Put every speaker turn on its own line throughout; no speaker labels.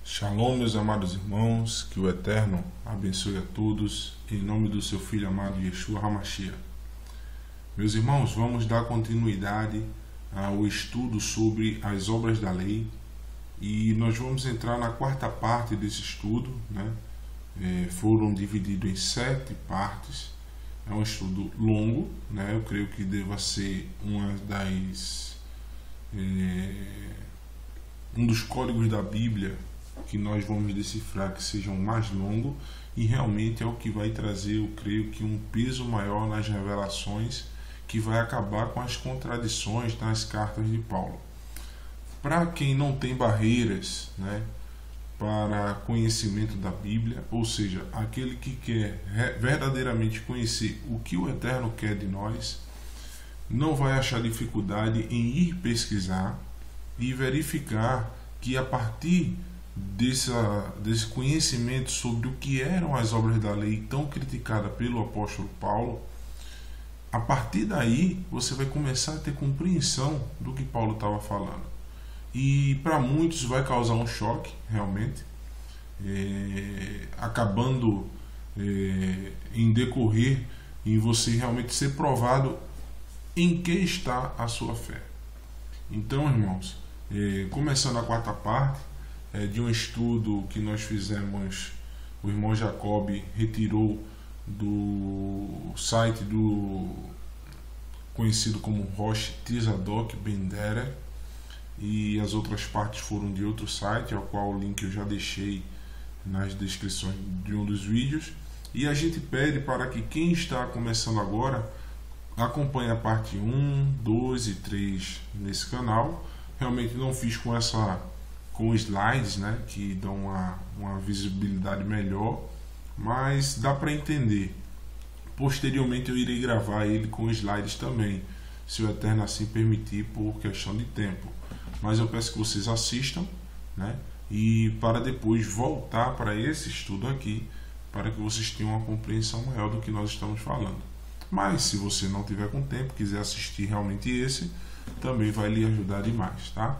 Shalom, meus amados irmãos, que o Eterno abençoe a todos, em nome do seu Filho amado Yeshua HaMashiach. Meus irmãos, vamos dar continuidade ao estudo sobre as obras da lei e nós vamos entrar na quarta parte desse estudo, né? Foram divididos em 7 partes. É um estudo longo, né? Eu creio que deva ser um dos códigos da Bíblia que nós vamos decifrar que seja o mais longo, e realmente é o que vai trazer, eu creio que, um peso maior nas revelações, que vai acabar com as contradições nas cartas de Paulo. Para quem não tem barreiras, né, para conhecimento da Bíblia, ou seja, aquele que quer verdadeiramente conhecer o que o Eterno quer de nós, não vai achar dificuldade em ir pesquisar e verificar que, a partir desse conhecimento sobre o que eram as obras da lei tão criticadas pelo apóstolo Paulo, a partir daí você vai começar a ter compreensão do que Paulo estava falando. E para muitos vai causar um choque, realmente, acabando em decorrer em você realmente ser provado em que está a sua fé. Então, irmãos, começando a quarta parte de um estudo que nós fizemos, o irmão Jacob retirou do site do conhecido como Rosh Tzadok Ben Derer, e as outras partes foram de outro site, ao qual o link eu já deixei nas descrições de um dos vídeos. E a gente pede para que quem está começando agora acompanhe a parte 1, 2 e 3 nesse canal. Realmente não fiz com slides, né, que dão uma visibilidade melhor, mas dá para entender. Posteriormente eu irei gravar ele com slides também, se o Eterno assim permitir, por questão de tempo. Mas eu peço que vocês assistam, né, e para depois voltar para esse estudo aqui, para que vocês tenham uma compreensão maior do que nós estamos falando. Mas se você não tiver com tempo, quiser assistir realmente esse, também vai lhe ajudar demais, tá?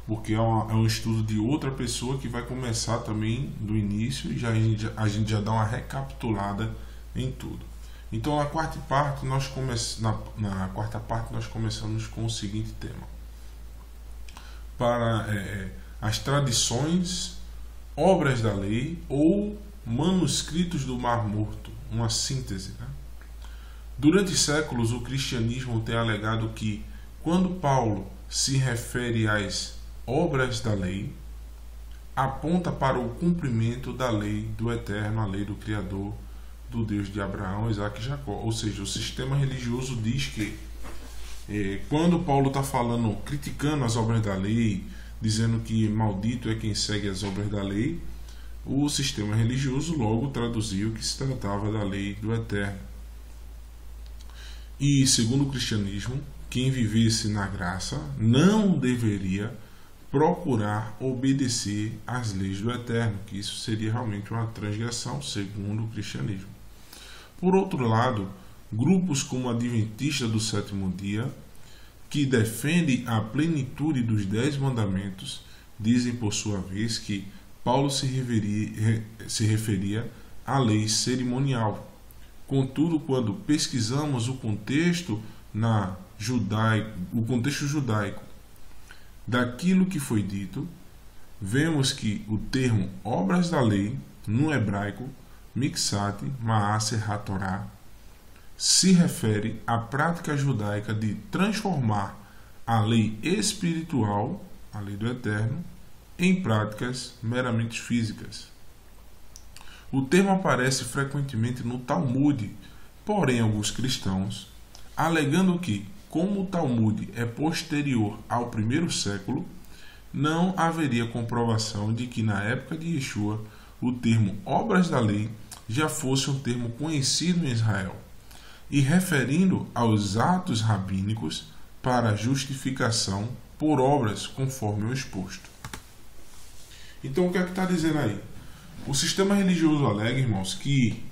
Porque é um estudo de outra pessoa que vai começar também do início, e a gente já dá uma recapitulada em tudo. Então na quarta parte nós começamos com o seguinte tema: para as tradições, obras da lei ou manuscritos do Mar Morto, uma síntese, né? Durante séculos o cristianismo tem alegado que, quando Paulo se refere às obras da lei, aponta para o cumprimento da lei do Eterno, a lei do Criador, do Deus de Abraão, Isaac e Jacó. Ou seja, o sistema religioso diz que, quando Paulo está falando, criticando as obras da lei, dizendo que maldito é quem segue as obras da lei, o sistema religioso logo traduziu que se tratava da lei do Eterno. E, segundo o cristianismo, quem vivesse na graça não deveria procurar obedecer às leis do Eterno, que isso seria realmente uma transgressão, segundo o cristianismo. Por outro lado, grupos como o Adventista do Sétimo Dia, que defendem a plenitude dos 10 mandamentos, dizem por sua vez que Paulo se referia à lei cerimonial. Contudo, quando pesquisamos o contexto judaico daquilo que foi dito, vemos que o termo obras da lei, no hebraico, Miksat Maaser HaTorah, se refere à prática judaica de transformar a lei espiritual, a lei do Eterno, em práticas meramente físicas. O termo aparece frequentemente no Talmud, porém alguns cristãos, alegando que, como o Talmud é posterior ao primeiro século, não haveria comprovação de que na época de Yeshua o termo obras da lei já fosse um termo conhecido em Israel, e referindo aos atos rabínicos para justificação por obras, conforme o exposto. Então o que é que está dizendo aí? O sistema religioso alega, irmãos, que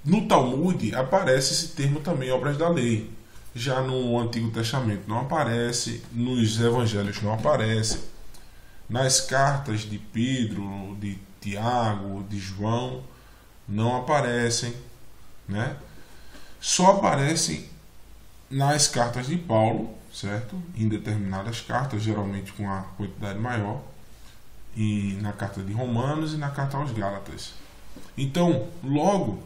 no Talmud aparece esse termo também, obras da lei. Já no Antigo Testamento não aparece, nos Evangelhos não aparece. Nas cartas de Pedro, de Tiago, de João, não aparecem, né? Só aparecem nas cartas de Paulo, certo? Em determinadas cartas, geralmente com a quantidade maior, e na carta de Romanos e na carta aos Gálatas. Então, logo,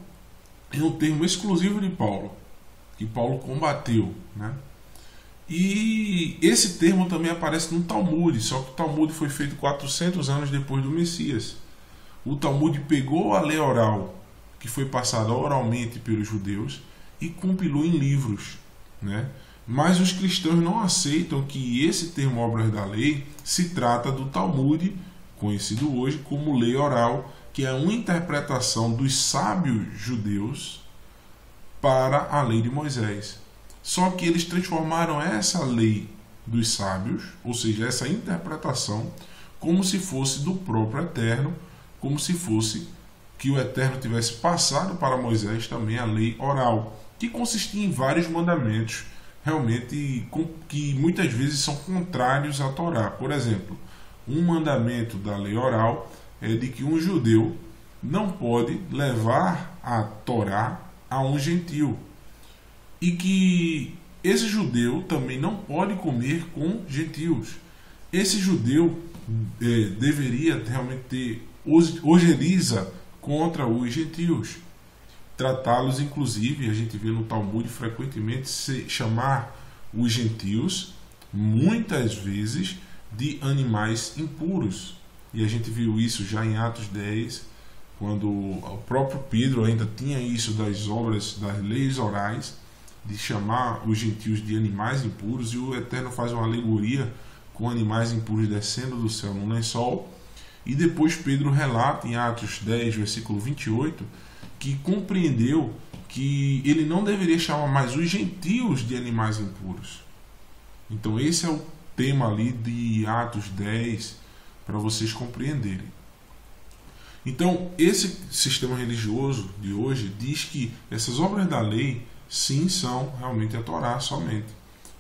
é um termo exclusivo de Paulo, que Paulo combateu, né? E esse termo também aparece no Talmud, só que o Talmud foi feito 400 anos depois do Messias. O Talmud pegou a lei oral, que foi passada oralmente pelos judeus, e compilou em livros, né? Mas os cristãos não aceitam que esse termo obras da lei se trata do Talmud, conhecido hoje como lei oral, que é uma interpretação dos sábios judeus para a lei de Moisés. Só que eles transformaram essa lei dos sábios, ou seja, essa interpretação, como se fosse do próprio Eterno, como se fosse que o Eterno tivesse passado para Moisés também a lei oral, que consistia em vários mandamentos, realmente que muitas vezes são contrários à Torá. Por exemplo, um mandamento da lei oral é de que um judeu não pode levar a Torá a um gentil, e que esse judeu também não pode comer com gentios. Esse judeu deveria realmente ter ojeriza contra os gentios, tratá-los, inclusive, a gente vê no Talmud frequentemente chamar os gentios, muitas vezes, de animais impuros. E a gente viu isso já em Atos 10, quando o próprio Pedro ainda tinha isso das obras, das leis orais, de chamar os gentios de animais impuros, e o Eterno faz uma alegoria com animais impuros descendo do céu num lençol. E depois Pedro relata em Atos 10, versículo 28, que compreendeu que ele não deveria chamar mais os gentios de animais impuros. Então esse é o tema ali de Atos 10, para vocês compreenderem. Então esse sistema religioso de hoje diz que essas obras da lei sim são realmente a Torá somente,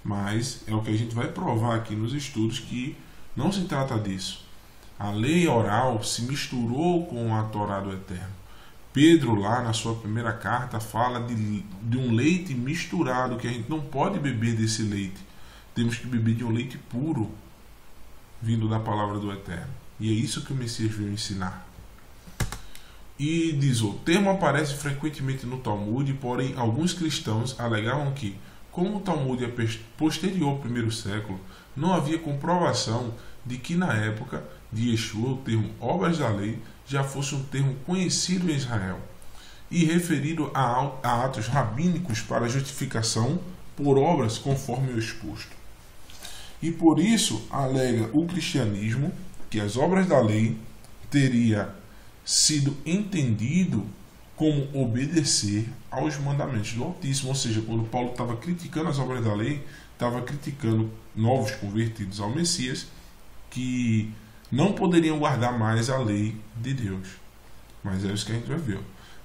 mas é o que a gente vai provar aqui nos estudos, que não se trata disso. A lei oral se misturou com a Torá do Eterno. Pedro, lá na sua primeira carta, fala de um leite misturado, que a gente não pode beber desse leite. Temos que beber de um leite puro, vindo da palavra do Eterno. E é isso que o Messias veio ensinar. E diz, o termo aparece frequentemente no Talmud, porém alguns cristãos alegavam que, como o Talmud é posterior ao primeiro século, não havia comprovação de que na época de Yeshua o termo obras da lei já fosse um termo conhecido em Israel e referido a atos rabínicos para justificação por obras, conforme o exposto. E por isso alega o cristianismo que as obras da lei teria sido entendido como obedecer aos mandamentos do Altíssimo. Ou seja, quando Paulo estava criticando as obras da lei, estava criticando novos convertidos ao Messias, que não poderiam guardar mais a lei de Deus. Mas é isso que a gente vai ver.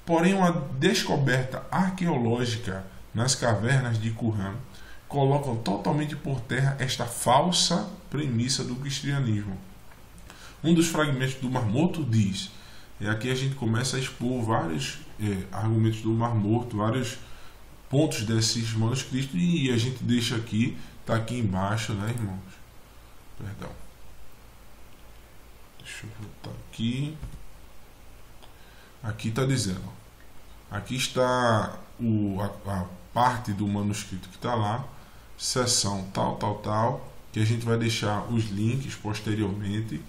Porém, uma descoberta arqueológica nas cavernas de Qumran colocam totalmente por terra esta falsa premissa do cristianismo. Um dos fragmentos do Mar Morto diz, e aqui a gente começa a expor vários argumentos do Mar Morto, vários pontos desses manuscritos, e a gente deixa aqui, está aqui embaixo, né, irmãos? Perdão. Deixa eu voltar aqui. Aqui está dizendo, aqui está a parte do manuscrito que está lá, seção tal, que a gente vai deixar os links posteriormente,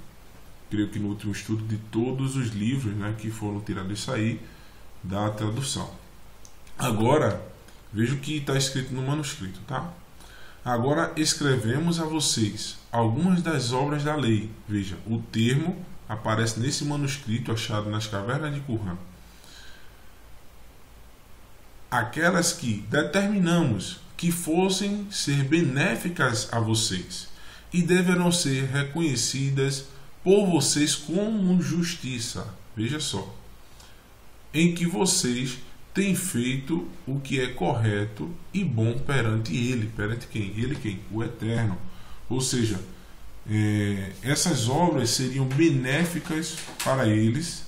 creio que no último estudo, de todos os livros, né, que foram tirados isso aí, da tradução. Agora, veja o que está escrito no manuscrito, tá? Agora escrevemos a vocês algumas das obras da lei. Veja, o termo aparece nesse manuscrito achado nas cavernas de Qumran. Aquelas que determinamos que fossem ser benéficas a vocês e deverão ser reconhecidas por vocês como justiça. Veja só. Em que vocês têm feito o que é correto e bom perante Ele. Perante quem? Ele quem? O Eterno. Ou seja, essas obras seriam benéficas para eles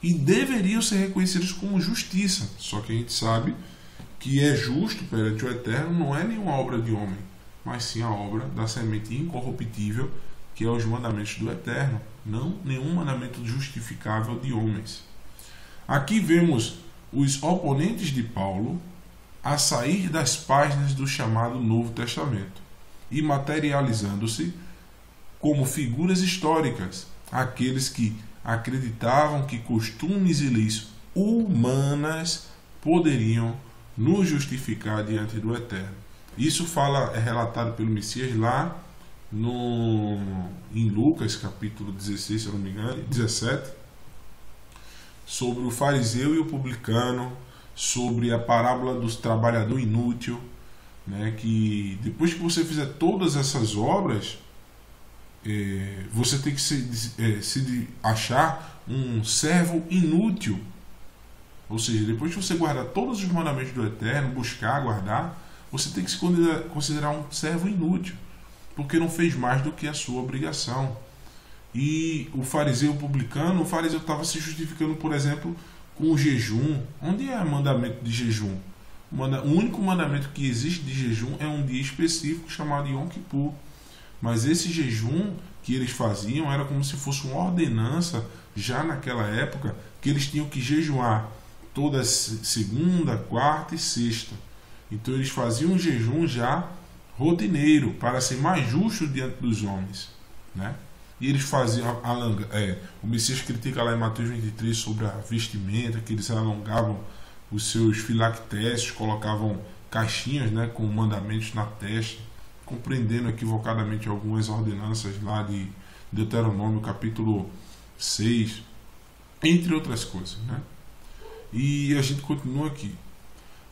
e deveriam ser reconhecidas como justiça. Só que a gente sabe que é justo perante o Eterno não é nenhuma obra de homem, mas sim a obra da semente incorruptível, que é os mandamentos do Eterno, não nenhum mandamento justificável de homens. Aqui vemos os oponentes de Paulo a sair das páginas do chamado Novo Testamento e materializando-se como figuras históricas, aqueles que acreditavam que costumes e leis humanas poderiam nos justificar diante do Eterno. Isso é relatado pelo Messias lá em Lucas, capítulo 16, se eu não me engano, 17, sobre o fariseu e o publicano, sobre a parábola do trabalhador inútil, né, que depois que você fizer todas essas obras, você tem que se achar um servo inútil. Ou seja, depois que você guardar todos os mandamentos do Eterno, buscar, guardar, você tem que se considerar um servo inútil, porque não fez mais do que a sua obrigação. E o fariseu publicano, o fariseu estava se justificando, por exemplo, com o jejum. Onde é o mandamento de jejum? O único mandamento que existe de jejum é um dia específico chamado Yom Kippur. Mas esse jejum que eles faziam era como se fosse uma ordenança, já naquela época, que eles tinham que jejuar toda segunda, quarta e sexta. Então eles faziam um jejum já rotineiro, para ser mais justo diante dos homens, né? E eles faziam, o Messias critica lá em Mateus 23 sobre a vestimenta, que eles alongavam os seus filactérios, colocavam caixinhas, né, com mandamentos na testa, compreendendo equivocadamente algumas ordenanças lá de Deuteronômio capítulo 6, entre outras coisas, né? E a gente continua aqui.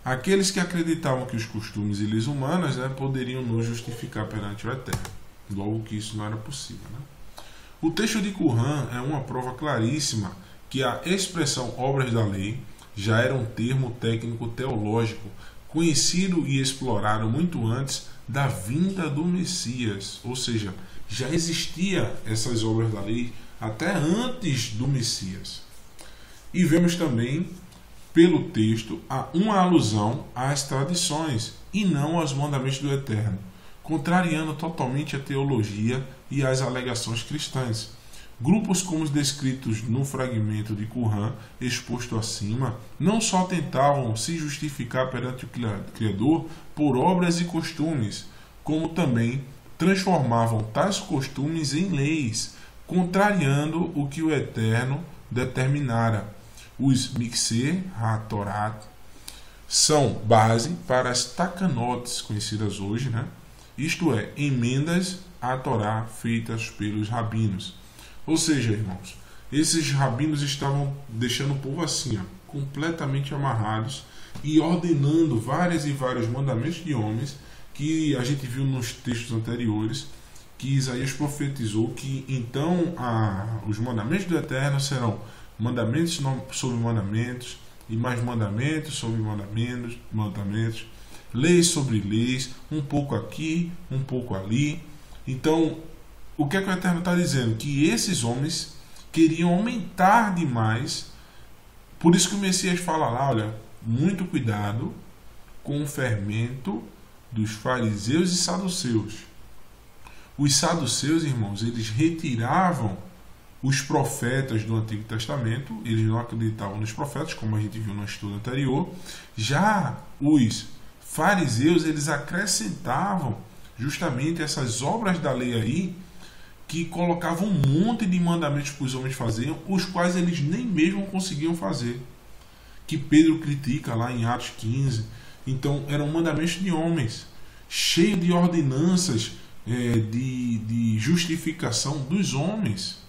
Aqueles que acreditavam que os costumes e leis humanas, né, poderiam nos justificar perante o Eterno, logo que isso não era possível, né? O texto de Qumran é uma prova claríssima que a expressão obras da lei já era um termo técnico teológico conhecido e explorado muito antes da vinda do Messias, ou seja, já existia essas obras da lei até antes do Messias. E vemos também pelo texto uma alusão às tradições e não aos mandamentos do Eterno, contrariando totalmente a teologia e as alegações cristãs. Grupos como os descritos no fragmento de Qumran exposto acima não só tentavam se justificar perante o Criador por obras e costumes, como também transformavam tais costumes em leis, contrariando o que o Eterno determinara. Os Mixer HaTorat são base para as Takanotes, conhecidas hoje, né? Isto é, emendas à Torá feitas pelos rabinos. Ou seja, irmãos, esses rabinos estavam deixando o povo assim, completamente amarrados e ordenando vários e vários mandamentos de homens que a gente viu nos textos anteriores, que Isaías profetizou que então os mandamentos do Eterno serão mandamentos sobre mandamentos e mais mandamentos sobre mandamentos, leis sobre leis, um pouco aqui, um pouco ali. Então, o que é que o Eterno está dizendo? Que esses homens queriam aumentar demais. Por isso que o Messias fala lá, olha, muito cuidado com o fermento dos fariseus e saduceus. Os saduceus, irmãos, eles retiravam os profetas do Antigo Testamento, eles não acreditavam nos profetas, como a gente viu no estudo anterior. Já os fariseus, eles acrescentavam justamente essas obras da lei aí, que colocavam um monte de mandamentos que os homens faziam, os quais eles nem mesmo conseguiam fazer, que Pedro critica lá em Atos 15. Então eram mandamentos de homens, cheios de ordenanças de justificação dos homens.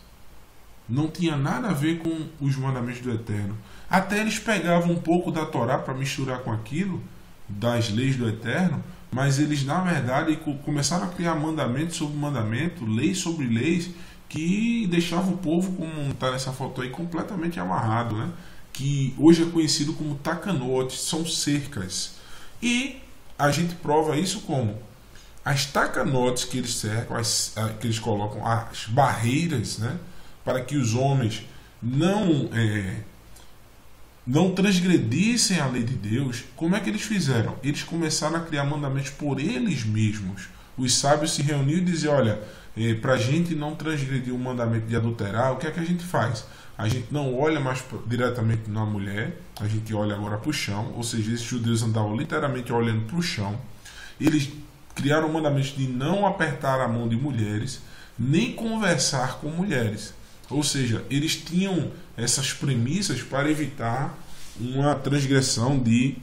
Não tinha nada a ver com os mandamentos do Eterno. Até eles pegavam um pouco da Torá para misturar com aquilo, das leis do Eterno, mas eles, na verdade, começaram a criar mandamento sobre mandamento, leis sobre leis, que deixavam o povo, como está nessa foto aí, completamente amarrado, né? Que hoje é conhecido como Takanot, são cercas. E a gente prova isso como? as tacanotes que eles cercam, que eles colocam, as barreiras, né, para que os homens não transgredissem a lei de Deus, como é que eles fizeram? Eles começaram a criar mandamentos por eles mesmos. Os sábios se reuniram e diziam, olha, para a gente não transgredir o mandamento de adulterar, o que é que a gente faz? A gente não olha mais diretamente na mulher, a gente olha agora para o chão, ou seja, esses judeus andavam literalmente olhando para o chão. Eles criaram o mandamento de não apertar a mão de mulheres, nem conversar com mulheres. Ou seja, eles tinham essas premissas para evitar uma transgressão de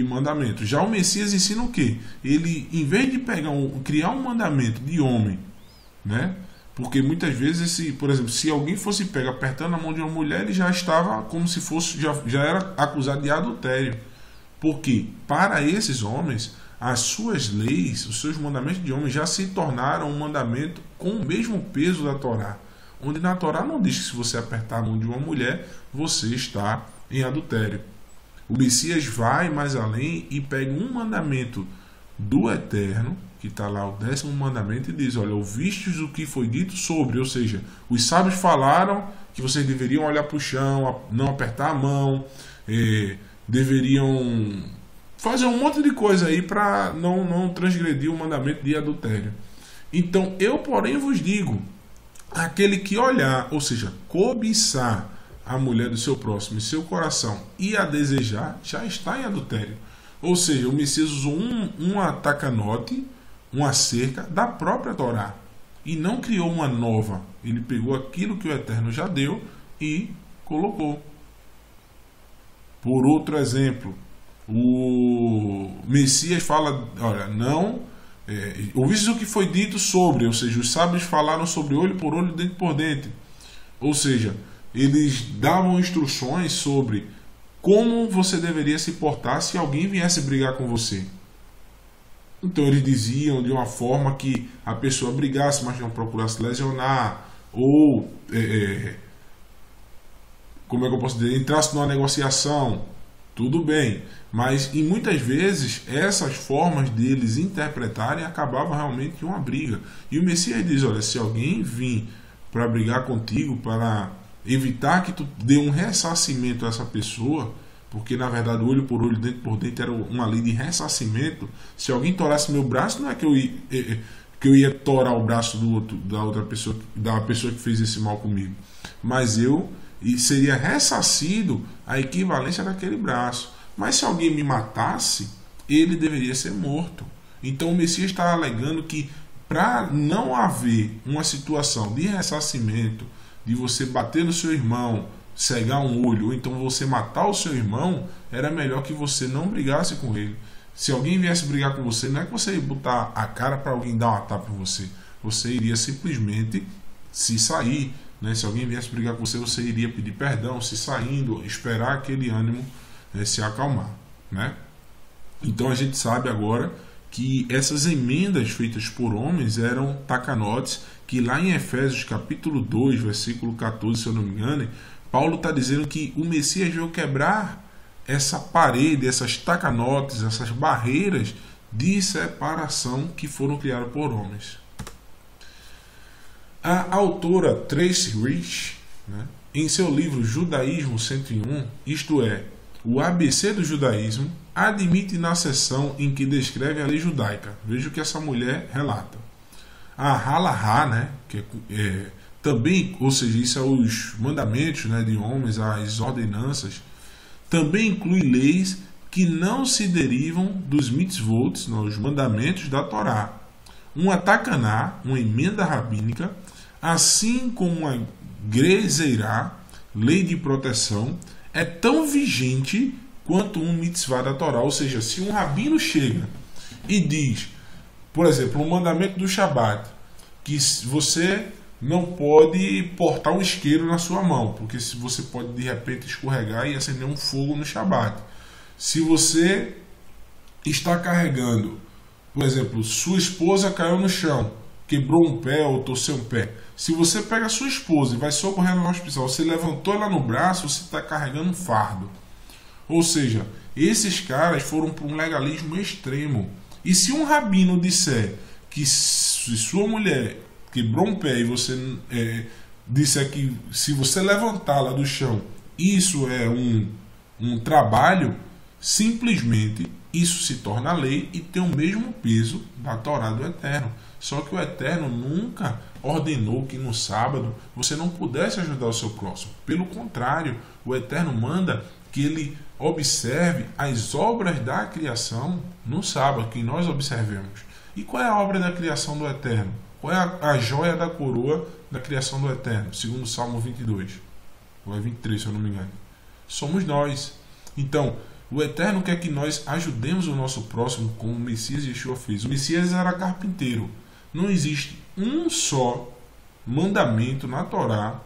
mandamento. Já o Messias ensina o quê? Ele, em vez de criar um mandamento de homem, né? Porque muitas vezes, por exemplo, se alguém fosse pego apertando a mão de uma mulher, ele já estava como se fosse, já era acusado de adultério. Porque para esses homens, as suas leis, os seus mandamentos de homem já se tornaram um mandamento com o mesmo peso da Torá. Onde na Torá não diz que se você apertar a mão de uma mulher, você está em adultério. O Messias vai mais além e pega um mandamento do Eterno, que está lá o 10º mandamento, e diz, olha, ouvistes o que foi dito sobre, ou seja, os sábios falaram que vocês deveriam olhar para o chão, não apertar a mão, deveriam fazer um monte de coisa aí para não transgredir o mandamento de adultério. Então, eu, porém, vos digo, aquele que olhar, ou seja, cobiçar a mulher do seu próximo em seu coração e a desejar, já está em adultério. Ou seja, o Messias usou uma tacanote, uma cerca da própria Torá, e não criou uma nova. Ele pegou aquilo que o Eterno já deu e colocou. Por outro exemplo, o Messias fala, olha, ouviste o que foi dito sobre, ou seja, os sábios falaram sobre olho por olho, dente por dente. Ou seja, eles davam instruções sobre como você deveria se portar se alguém viesse brigar com você. Então eles diziam de uma forma que a pessoa brigasse, mas não procurasse lesionar, ou como é que eu posso dizer, entrasse numa negociação. Tudo bem, mas e muitas vezes essas formas deles interpretarem acabavam realmente em uma briga. E o Messias diz, olha, se alguém vir para brigar contigo, para evitar que tu dê um ressarcimento a essa pessoa, porque na verdade olho por olho, dente por dente era uma lei de ressarcimento. Se alguém torasse meu braço, não é que eu ia torar o braço da pessoa que fez esse mal comigo, mas seria ressarcido a equivalência daquele braço. Mas se alguém me matasse, ele deveria ser morto. Então o Messias está alegando que para não haver uma situação de ressarcimento, de você bater no seu irmão, cegar um olho, ou então você matar o seu irmão, era melhor que você não brigasse com ele. Se alguém viesse brigar com você, não é que você ia botar a cara para alguém dar uma tapa em você. Você iria simplesmente se sair. Se alguém viesse brigar com você, você iria pedir perdão, se saindo, esperar aquele ânimo se acalmar, né? Então a gente sabe agora que essas emendas feitas por homens eram tacanotes, que lá em Efésios capítulo 2, versículo 14, se eu não me engano, Paulo está dizendo que o Messias veio quebrar essa parede, essas tacanotes, essas barreiras de separação que foram criadas por homens. A autora Tracy Rich, em seu livro Judaísmo 101, isto é, o ABC do judaísmo, admite na seção em que descreve a lei judaica. Veja o que essa mulher relata. A halahá, que também, ou seja, isso é os mandamentos de homens, as ordenanças, também inclui leis que não se derivam dos mitzvot, os mandamentos da Torá. Uma takaná, uma emenda rabínica, assim como a Grezeirá, lei de proteção, é tão vigente quanto um mitzvah da Torá. Ou seja, se um rabino chega e diz, por exemplo, o mandamento do Shabat, que você não pode portar um isqueiro na sua mão, porque você pode de repente escorregar e acender um fogo no Shabat. Se você está carregando, por exemplo, sua esposa caiu no chão, quebrou um pé ou torceu um pé. Se você pega a sua esposa e vai socorrer no hospital, você levantou ela no braço, você está carregando um fardo. Ou seja, esses caras foram para um legalismo extremo. E se um rabino disser que se sua mulher quebrou um pé e você disser que se você levantá-la do chão, isso é um trabalho, simplesmente isso se torna lei e tem o mesmo peso da Torá do Eterno. Só que o Eterno nunca ordenou que no sábado você não pudesse ajudar o seu próximo. Pelo contrário, o Eterno manda que ele observe as obras da criação no sábado, que nós observemos. E qual é a obra da criação do Eterno? Qual é a joia da coroa da criação do Eterno? Segundo o Salmo 22, ou é 23, se eu não me engano. Somos nós. Então, o Eterno quer que nós ajudemos o nosso próximo, como o Messias Yeshua fez. O Messias era carpinteiro. Não existe um só mandamento na Torá,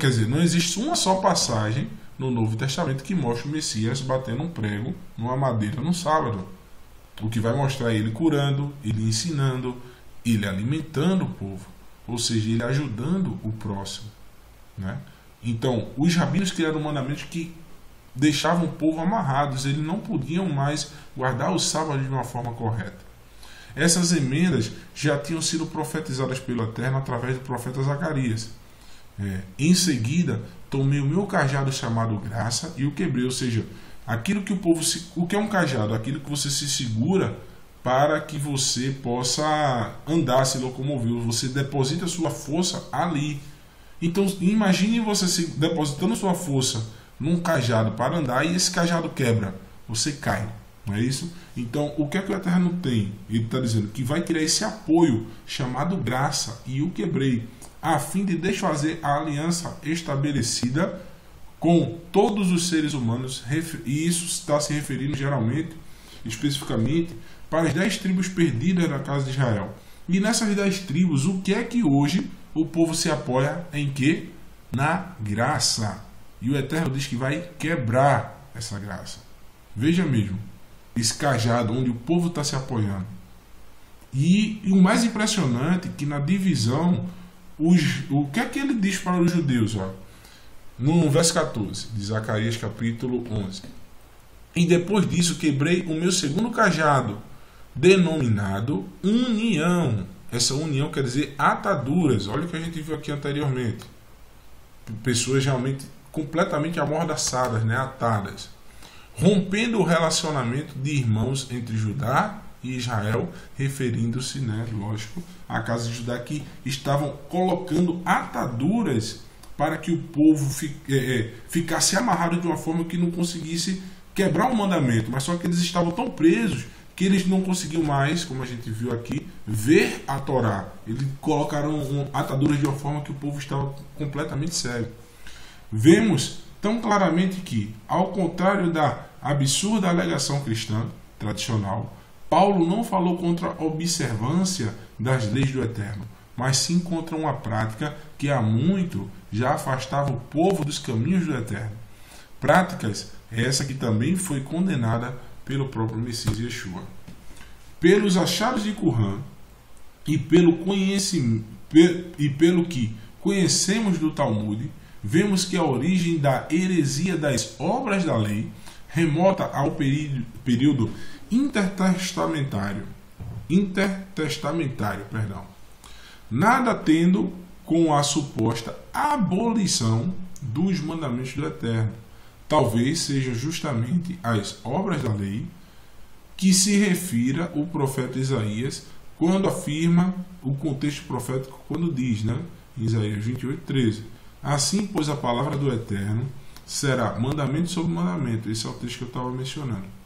quer dizer, não existe uma só passagem no Novo Testamento que mostre o Messias batendo um prego numa madeira no sábado. O que vai mostrar ele curando, ele ensinando, ele alimentando o povo, ou seja, ele ajudando o próximo, né? Então, os rabinos criaram mandamentos que deixavam o povo amarrados, eles não podiam mais guardar o sábado de uma forma correta. Essas emendas já tinham sido profetizadas pelo Eterno através do profeta Zacarias. Em seguida, tomei o meu cajado chamado graça e o quebrei, ou seja, aquilo que o que é um cajado? Aquilo que você se segura para que você possa andar, se locomover, você deposita sua força ali. Então, imagine você se depositando sua força num cajado para andar e esse cajado quebra, você cai, não é isso? Então, o que é que o Eterno tem? Ele está dizendo que vai criar esse apoio chamado graça e o quebrei, a fim de desfazer a aliança estabelecida com todos os seres humanos, e isso está se referindo geralmente, especificamente, para as 10 tribos perdidas da casa de Israel. E nessas 10 tribos, o que é que hoje o povo se apoia em quê? Na graça. E o Eterno diz que vai quebrar essa graça. Veja mesmo, esse cajado onde o povo está se apoiando. E o mais impressionante é que na divisão, o que é que ele diz para os judeus? Ó? No verso 14 de Zacarias capítulo 11. E depois disso quebrei o meu segundo cajado, denominado união. Essa união quer dizer ataduras. Olha o que a gente viu aqui anteriormente. Pessoas realmente completamente amordaçadas, né? Atadas. Rompendo o relacionamento de irmãos entre Judá e Israel, referindo-se, né, lógico, à casa de Judá, que estavam colocando ataduras para que o povo ficasse amarrado de uma forma que não conseguisse quebrar o mandamento, mas só que eles estavam tão presos que eles não conseguiam mais, como a gente viu aqui, ver a Torá. Eles colocaram ataduras de uma forma que o povo estava completamente cego. Vemos tão claramente que, ao contrário da absurda alegação cristã tradicional, Paulo não falou contra a observância das leis do Eterno, mas sim contra uma prática que há muito já afastava o povo dos caminhos do Eterno. Práticas essa que também foi condenada pelo próprio Messias Yeshua. Pelos achados de Qumran e pelo que conhecemos do Talmud, vemos que a origem da heresia das obras da lei remota ao período intertestamentário, nada tendo com a suposta abolição dos mandamentos do Eterno. Talvez sejam justamente as obras da lei que se refira o profeta Isaías quando afirma o contexto profético, quando diz, né, em Isaías 28:13, assim, pois a palavra do Eterno será mandamento sobre mandamento. Esse é o texto que eu estava mencionando.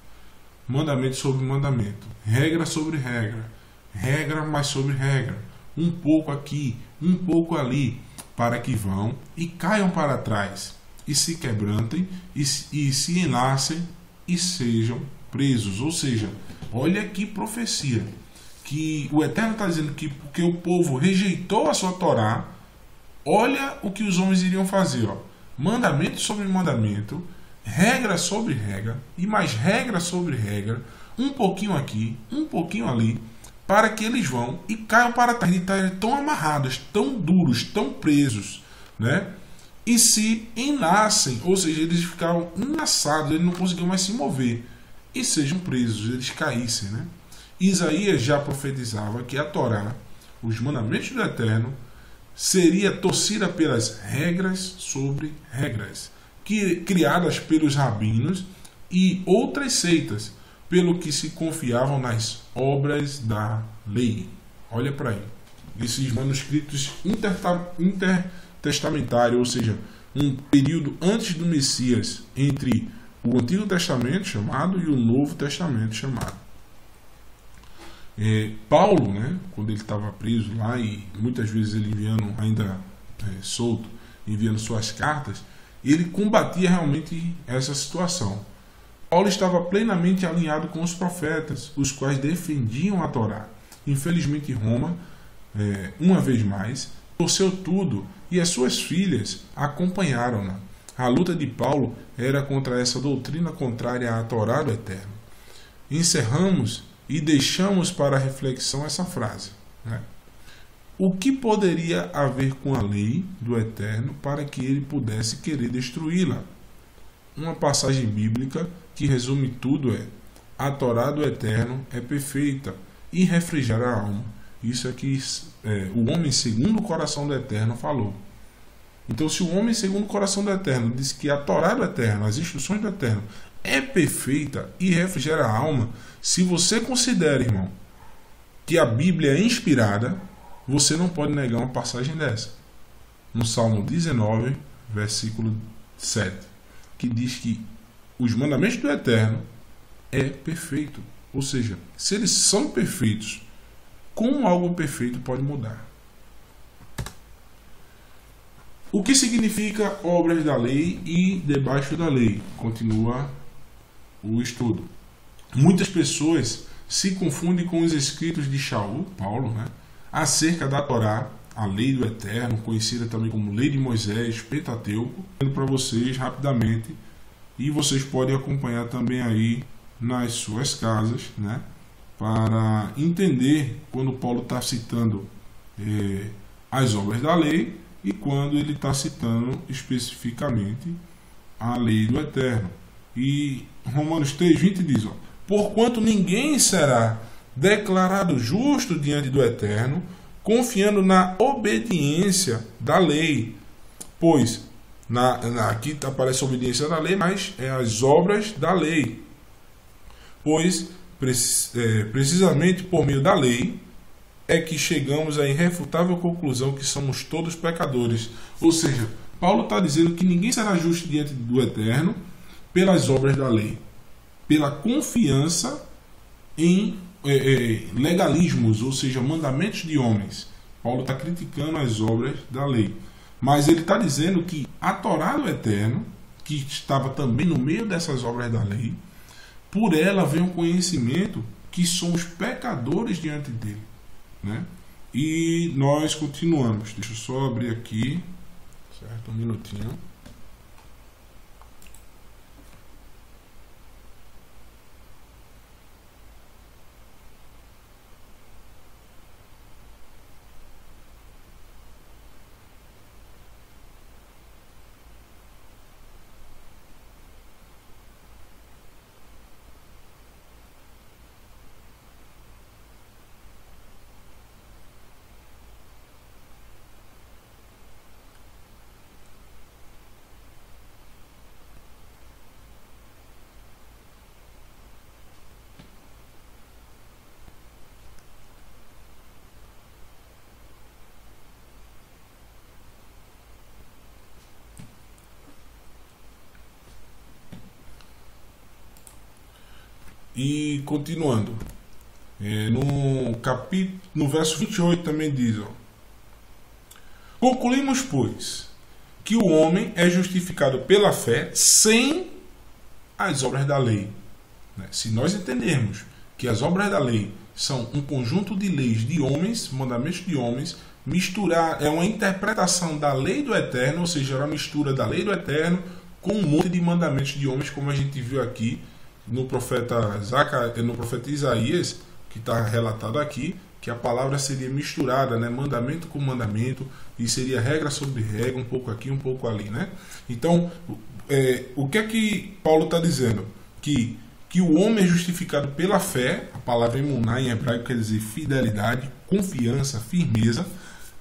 Mandamento sobre mandamento, regra sobre regra, regra mais sobre regra, um pouco aqui, um pouco ali, para que vão e caiam para trás, e se quebrantem, e se enlacem, e sejam presos. Ou seja, olha que profecia, que o Eterno está dizendo que porque o povo rejeitou a sua Torá, olha o que os homens iriam fazer, ó. Mandamento sobre mandamento, regra sobre regra, e mais regra sobre regra, um pouquinho aqui, um pouquinho ali, para que eles vão e caiam para trás, e estarem tão amarrados, tão duros, tão presos, né? E se enlacem, ou seja, eles ficaram enlaçados, eles não conseguiam mais se mover. e sejam presos, eles caíssem, né? Isaías já profetizava que a Torá, os mandamentos do Eterno, seria torcida pelas regras sobre regras, criadas pelos rabinos e outras seitas, pelo que se confiavam nas obras da lei. Olha para aí. Esses manuscritos intertestamentários, ou seja, um período antes do Messias, entre o Antigo Testamento chamado e o Novo Testamento chamado. Paulo, né, quando ele estava preso lá, e muitas vezes ele enviando ainda solto, enviando suas cartas, ele combatia realmente essa situação. Paulo estava plenamente alinhado com os profetas, os quais defendiam a Torá. Infelizmente Roma, uma vez mais, torceu tudo, e as suas filhas acompanharam-na. A luta de Paulo era contra essa doutrina contrária à Torá do Eterno. Encerramos e deixamos para a reflexão essa frase, né? O que poderia haver com a lei do Eterno para que ele pudesse querer destruí-la? Uma passagem bíblica que resume tudo é: a Torá do Eterno é perfeita e refrigera a alma. Isso é que o homem segundo o coração do Eterno falou. Então, se o homem segundo o coração do Eterno diz que a Torá do Eterno, as instruções do Eterno, é perfeita e refrigera a alma, se você considera, irmão, que a Bíblia é inspirada, você não pode negar uma passagem dessa. No Salmo 19, versículo 7, que diz que os mandamentos do Eterno é perfeito. Ou seja, se eles são perfeitos, como algo perfeito pode mudar? O que significa obras da lei e debaixo da lei? Continua o estudo. Muitas pessoas se confundem com os escritos de Shaul, Paulo, né, acerca da Torá, a lei do Eterno, conhecida também como lei de Moisés, Pentateuco. Para vocês rapidamente, e vocês podem acompanhar também aí nas suas casas, né, para entender quando Paulo está citando as obras da lei e quando ele está citando especificamente a lei do Eterno. E Romanos 3,20 diz: porquanto ninguém será declarado justo diante do Eterno, confiando na obediência da lei. Pois, aqui aparece a obediência da lei, mas é as obras da lei. Pois, precisamente por meio da lei, é que chegamos à irrefutável conclusão que somos todos pecadores. Ou seja, Paulo está dizendo que ninguém será justo diante do Eterno pelas obras da lei, pela confiança em legalismos, ou seja, mandamentos de homens. Paulo está criticando as obras da lei, mas ele está dizendo que a Torá do Eterno, que estava também no meio dessas obras da lei, por ela vem um conhecimento que somos pecadores diante dele, né? E nós continuamos. Deixa eu só abrir aqui, certo? Um minutinho. E continuando, no verso 28 também diz: concluímos, pois, que o homem é justificado pela fé sem as obras da lei. Se nós entendermos que as obras da lei são um conjunto de leis de homens, mandamentos de homens, é uma interpretação da lei do Eterno, ou seja, é uma mistura da lei do Eterno com um monte de mandamentos de homens, como a gente viu aqui no profeta Isaías, que está relatado aqui, que a palavra seria misturada, né? Mandamento com mandamento, e seria regra sobre regra, um pouco aqui, um pouco ali, né? Então, o que é que Paulo está dizendo? Que que o homem é justificado pela fé. A palavra emuná em hebraico quer dizer fidelidade, confiança, firmeza.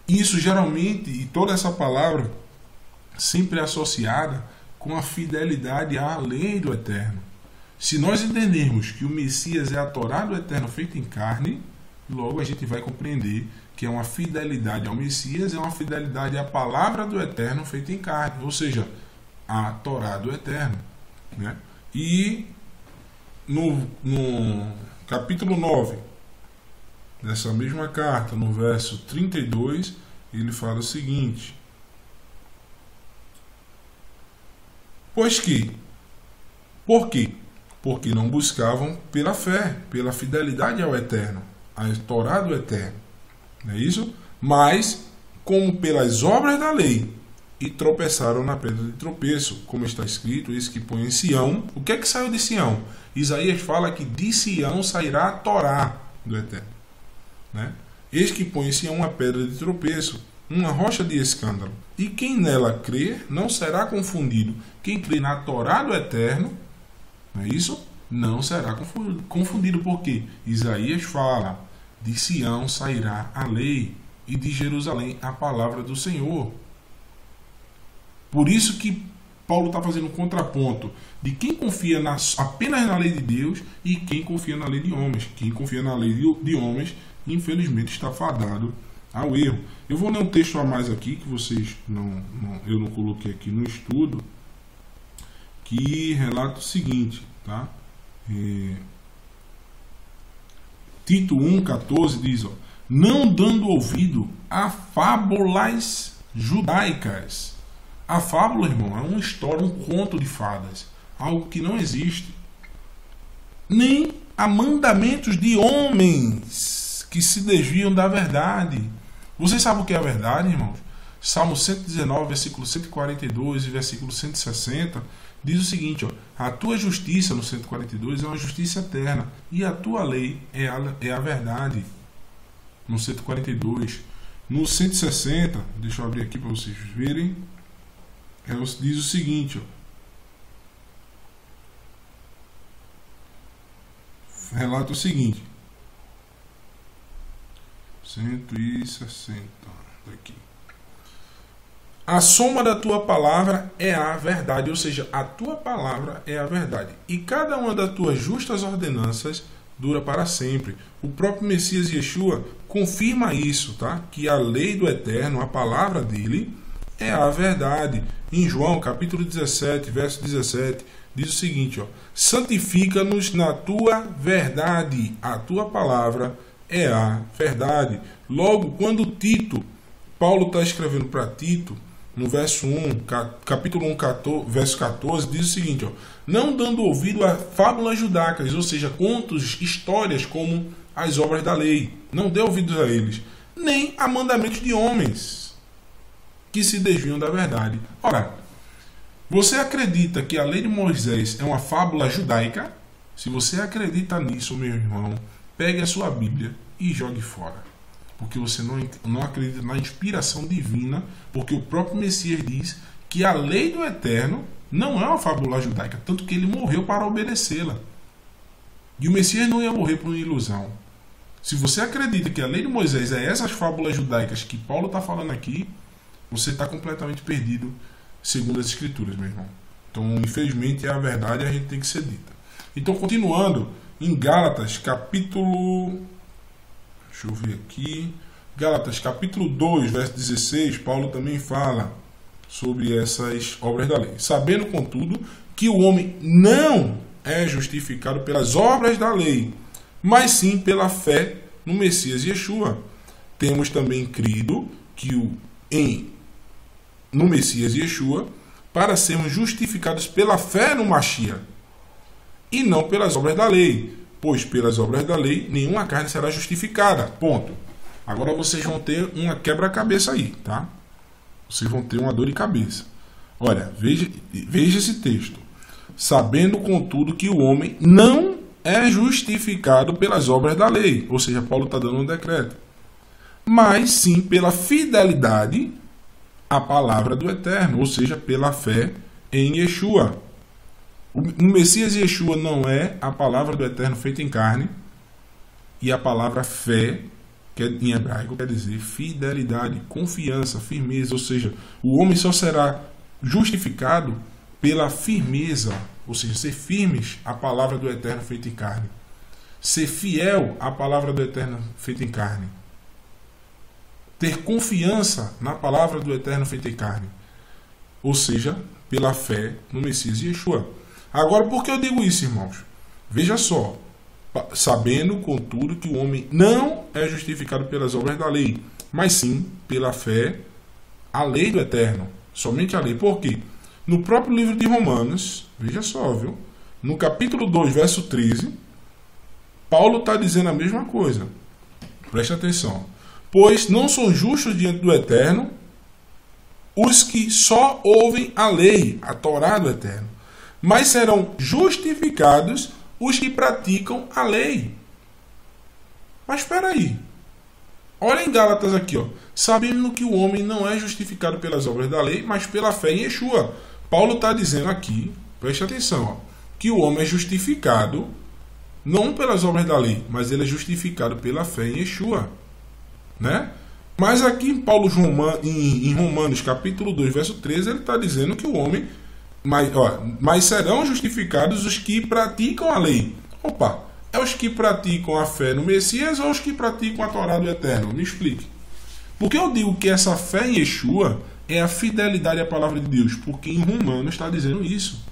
Isso geralmente, e toda essa palavra sempre é associada com a fidelidade à lei do Eterno. Se nós entendermos que o Messias é a Torá do Eterno feita em carne, logo a gente vai compreender que é uma fidelidade ao Messias, é uma fidelidade à palavra do Eterno feita em carne, ou seja, a Torá do Eterno, né? E no capítulo 9 dessa mesma carta, no verso 32, ele fala o seguinte: por quê? Porque não buscavam pela fé, pela fidelidade ao Eterno, a Torá do Eterno, não é isso? Mas como pelas obras da lei, e tropeçaram na pedra de tropeço, como está escrito, eis que põe em Sião. O que é que saiu de Sião? Isaías fala que de Sião sairá a Torá do Eterno, né? Eis que põe em Sião uma pedra de tropeço, uma rocha de escândalo. E quem nela crer não será confundido. Quem crê na Torá do Eterno, não é isso? Não será confundido, porque Isaías fala, de Sião sairá a lei, e de Jerusalém a palavra do Senhor. Por isso que Paulo está fazendo um contraponto de quem confia apenas na lei de Deus e quem confia na lei de homens. Quem confia na lei de homens, infelizmente, está fadado ao erro. Eu vou ler um texto a mais aqui, que vocês eu não coloquei aqui no estudo, que relata o seguinte, tá? Tito 1,14 diz, ó, não dando ouvido a fábulas judaicas. A fábula, irmão, é uma história, um conto de fadas, algo que não existe. Nem a mandamentos de homens que se desviam da verdade. Vocês sabem o que é a verdade, irmãos? Salmo 119, versículo 142 e versículo 160 diz o seguinte, ó, a tua justiça, no 142, é uma justiça eterna, e a tua lei é a verdade, no 142. No 160, deixa eu abrir aqui para vocês verem, diz o seguinte, ó, relata o seguinte, 160, daqui. A soma da tua palavra é a verdade, ou seja, a tua palavra é a verdade. E cada uma das tuas justas ordenanças dura para sempre. O próprio Messias Yeshua confirma isso, tá? Que a lei do Eterno, a palavra dele, é a verdade. Em João, capítulo 17, verso 17, diz o seguinte, ó, santifica-nos na tua verdade, a tua palavra é a verdade. Logo, quando Paulo está escrevendo para Tito, no verso 1, capítulo 1, verso 14, diz o seguinte, ó, não dando ouvido a fábulas judaicas, ou seja, contos, histórias como as obras da lei, não dê ouvidos a eles, nem a mandamentos de homens que se desviam da verdade. Ora, você acredita que a lei de Moisés é uma fábula judaica? Se você acredita nisso, meu irmão, pegue a sua Bíblia e jogue fora. Porque você não acredita na inspiração divina, porque o próprio Messias diz que a lei do Eterno não é uma fábula judaica, tanto que ele morreu para obedecê-la. E o Messias não ia morrer por uma ilusão. Se você acredita que a lei de Moisés é essas fábulas judaicas que Paulo está falando aqui, você está completamente perdido segundo as Escrituras, meu irmão. Então, infelizmente, é a verdade e a gente tem que ser dita. Então, continuando, em Gálatas, capítulo... Deixa eu ver aqui. Gálatas, capítulo 2, verso 16, Paulo também fala sobre essas obras da lei. Sabendo, contudo, que o homem não é justificado pelas obras da lei, mas sim pela fé no Messias Yeshua. Temos também crido que no Messias Yeshua, para sermos justificados pela fé no Mashiach, e não pelas obras da lei. Pois pelas obras da lei, nenhuma carne será justificada. Ponto. Agora vocês vão ter uma quebra-cabeça aí, tá? Vocês vão ter uma dor de cabeça. Olha, veja esse texto. Sabendo, contudo, que o homem não é justificado pelas obras da lei. Ou seja, Paulo está dando um decreto. Mas sim pela fidelidade à palavra do Eterno. Ou seja, pela fé em Yeshua. O Messias Yeshua não é a palavra do Eterno feita em carne, e a palavra fé, que em hebraico quer dizer fidelidade, confiança, firmeza, ou seja, o homem só será justificado pela firmeza, ou seja, ser firmes à palavra do Eterno feita em carne, ser fiel à palavra do Eterno feita em carne, ter confiança na palavra do Eterno feita em carne, ou seja, pela fé no Messias Yeshua. Agora, por que eu digo isso, irmãos? Veja só, sabendo, contudo, que o homem não é justificado pelas obras da lei, mas sim pela fé, a lei do Eterno, somente a lei. Por quê? No próprio livro de Romanos, veja só, viu? No capítulo 2, verso 13, Paulo está dizendo a mesma coisa. Preste atenção. Pois não são justos diante do Eterno os que só ouvem a lei, a Torá do Eterno, mas serão justificados os que praticam a lei. Mas espera aí. Olha em Gálatas aqui, ó. Sabendo que o homem não é justificado pelas obras da lei, mas pela fé em Yeshua. Paulo está dizendo aqui, preste atenção, ó, que o homem é justificado não pelas obras da lei, mas ele é justificado pela fé em Yeshua, né? Mas aqui em em Romanos capítulo 2, verso 13, ele está dizendo que o homem, mas serão justificados os que praticam a lei. Opa, é os que praticam a fé no Messias ou os que praticam a Torá do Eterno? Me explique. Por que eu digo que essa fé em Yeshua é a fidelidade à palavra de Deus? Porque em Romanos está dizendo isso,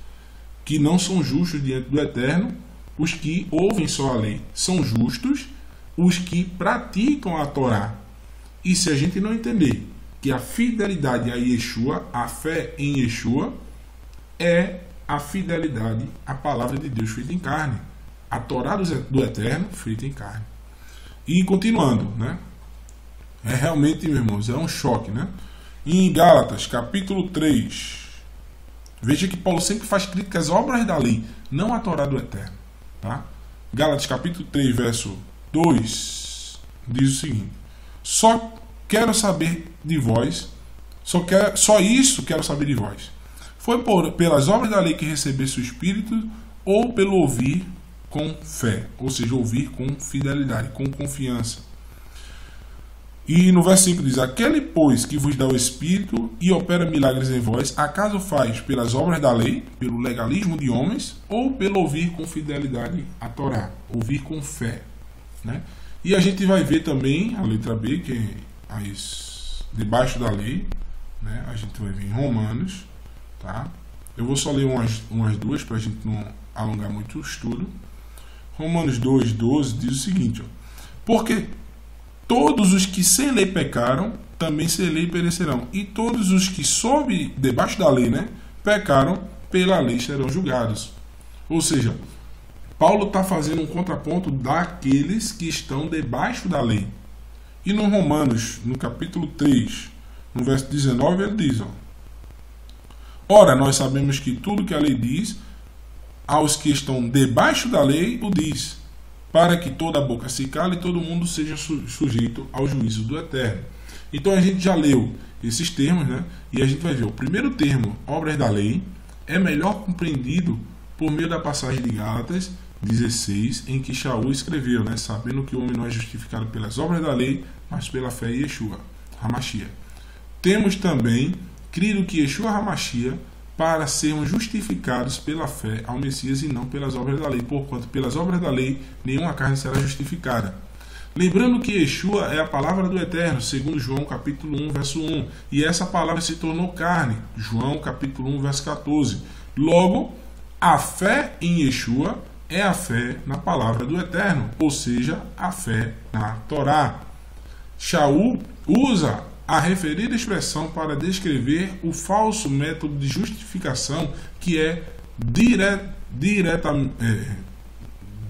que não são justos diante do Eterno os que ouvem só a lei. São justos os que praticam a Torá. E se a gente não entender que a fidelidade a Yeshua, a fé em Yeshua, é a fidelidade à palavra de Deus feita em carne, a Torá do Eterno feita em carne. E continuando, né? É realmente, meus irmãos, é um choque, né? Em Gálatas, capítulo 3, veja que Paulo sempre faz críticas às obras da lei, não à Torá do Eterno, tá? Gálatas, capítulo 3, verso 2, diz o seguinte: só quero saber de vós, só isso quero saber de vós. Foi pelas obras da lei que recebesse o Espírito, ou pelo ouvir com fé, ou seja, ouvir com fidelidade, com confiança. E no verso 5 diz: aquele, pois, que vos dá o Espírito e opera milagres em vós, acaso faz pelas obras da lei, pelo legalismo de homens, ou pelo ouvir com fidelidade a Torá, ouvir com fé, né? E a gente vai ver também a letra B, que é debaixo da lei, né? A gente vai ver em Romanos, tá? Eu vou só ler umas duas para a gente não alongar muito o estudo. Romanos 2,12 diz o seguinte: ó, porque todos os que sem lei pecaram, também sem lei perecerão, e todos os que sob debaixo da lei, né, pecaram, pela lei serão julgados. Ou seja, Paulo está fazendo um contraponto daqueles que estão debaixo da lei. E no Romanos, no capítulo 3, no verso 19, ele diz: ó, ora, nós sabemos que tudo que a lei diz, aos que estão debaixo da lei o diz, para que toda a boca se cale e todo mundo seja sujeito ao juízo do Eterno. Então a gente já leu esses termos, né? E a gente vai ver o primeiro termo, obras da lei, é melhor compreendido por meio da passagem de Gálatas 16, em que Shaul escreveu, né? Sabendo que o homem não é justificado pelas obras da lei, mas pela fé em Yeshua, Hamashia. Temos também crido que Yeshua Hamashia, para sermos justificados pela fé ao Messias e não pelas obras da lei, porquanto pelas obras da lei nenhuma carne será justificada. Lembrando que Yeshua é a palavra do Eterno, segundo João capítulo 1, verso 1, e essa palavra se tornou carne, João capítulo 1, verso 14. Logo, a fé em Yeshua é a fé na palavra do Eterno, ou seja, a fé na Torá. Shaul usa a referida expressão para descrever o falso método de justificação que é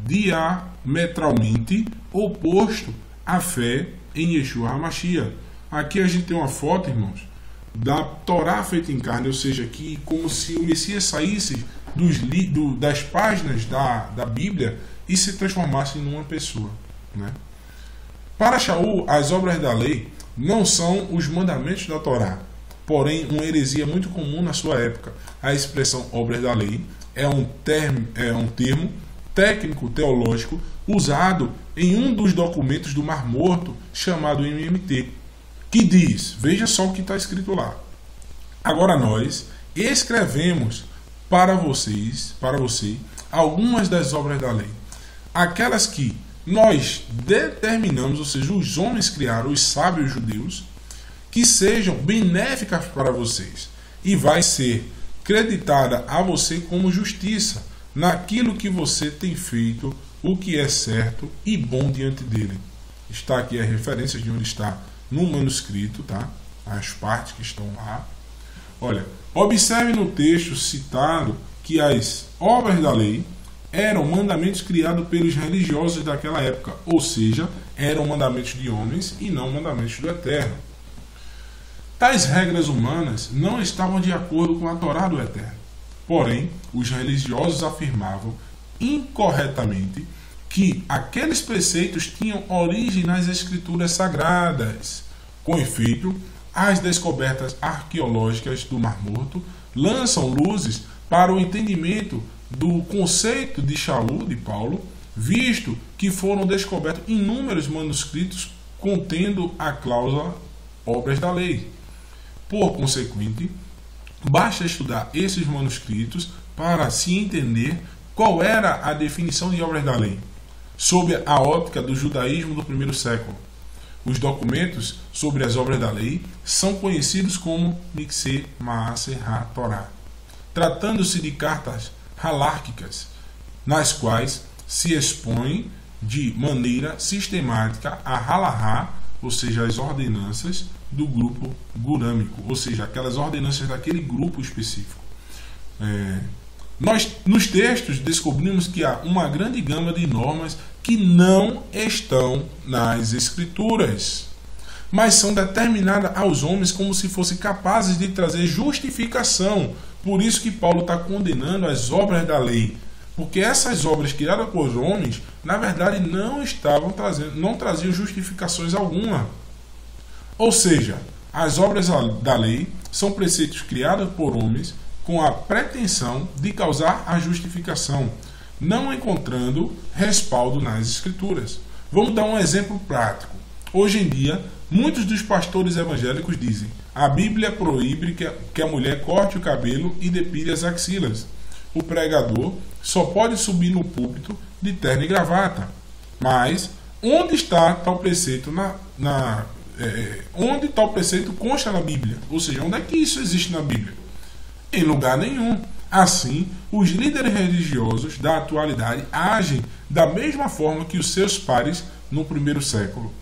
diametralmente oposto à fé em Yeshua HaMashiach. Aqui a gente tem uma foto, irmãos, da Torá feita em carne, ou seja, que como se o Messias saísse das páginas da Bíblia e se transformasse numa pessoa, né? Para Shaul, as obras da lei não são os mandamentos da Torá, porém uma heresia muito comum na sua época. A expressão obras da lei é um termo técnico teológico usado em um dos documentos do Mar Morto, chamado MMT, que diz, veja só o que está escrito lá: agora nós escrevemos para você, algumas das obras da lei, aquelas que nós determinamos, ou seja, os homens criaram, os sábios judeus, que sejam benéficas para vocês, e vai ser creditada a você como justiça, naquilo que você tem feito, o que é certo e bom diante dele. Está aqui as referências de onde está no manuscrito, tá? As partes que estão lá. Olha, observe no texto citado que as obras da lei eram mandamentos criados pelos religiosos daquela época, ou seja, eram mandamentos de homens e não mandamentos do Eterno. Tais regras humanas não estavam de acordo com a Torá do Eterno. Porém, os religiosos afirmavam incorretamente que aqueles preceitos tinham origem nas escrituras sagradas. Com efeito, as descobertas arqueológicas do Mar Morto lançam luzes para o entendimento do conceito de Shaul, de Paulo, visto que foram descobertos inúmeros manuscritos contendo a cláusula obras da lei. Por consequente, basta estudar esses manuscritos para se entender qual era a definição de obras da lei, sob a ótica do judaísmo do primeiro século. Os documentos sobre as obras da lei são conhecidos como Mikseh Maaser HaTorah, tratando-se de cartas halárquicas, nas quais se expõe de maneira sistemática a halahá, ou seja, as ordenanças do grupo gurâmico, ou seja, aquelas ordenanças daquele grupo específico. Nós, nos textos, descobrimos que há uma grande gama de normas que não estão nas Escrituras, mas são determinadas aos homens como se fossem capazes de trazer justificação. Por isso que Paulo está condenando as obras da lei, porque essas obras criadas por homens, na verdade, não traziam justificações alguma. Ou seja, as obras da lei são preceitos criados por homens com a pretensão de causar a justificação, não encontrando respaldo nas Escrituras. Vamos dar um exemplo prático. Hoje em dia, muitos dos pastores evangélicos dizem: a Bíblia proíbe que a mulher corte o cabelo e depile as axilas. O pregador só pode subir no púlpito de terno e gravata. Mas onde está tal preceito onde tal preceito consta na Bíblia? Ou seja, onde é que isso existe na Bíblia? Em lugar nenhum. Assim, os líderes religiosos da atualidade agem da mesma forma que os seus pares no primeiro século.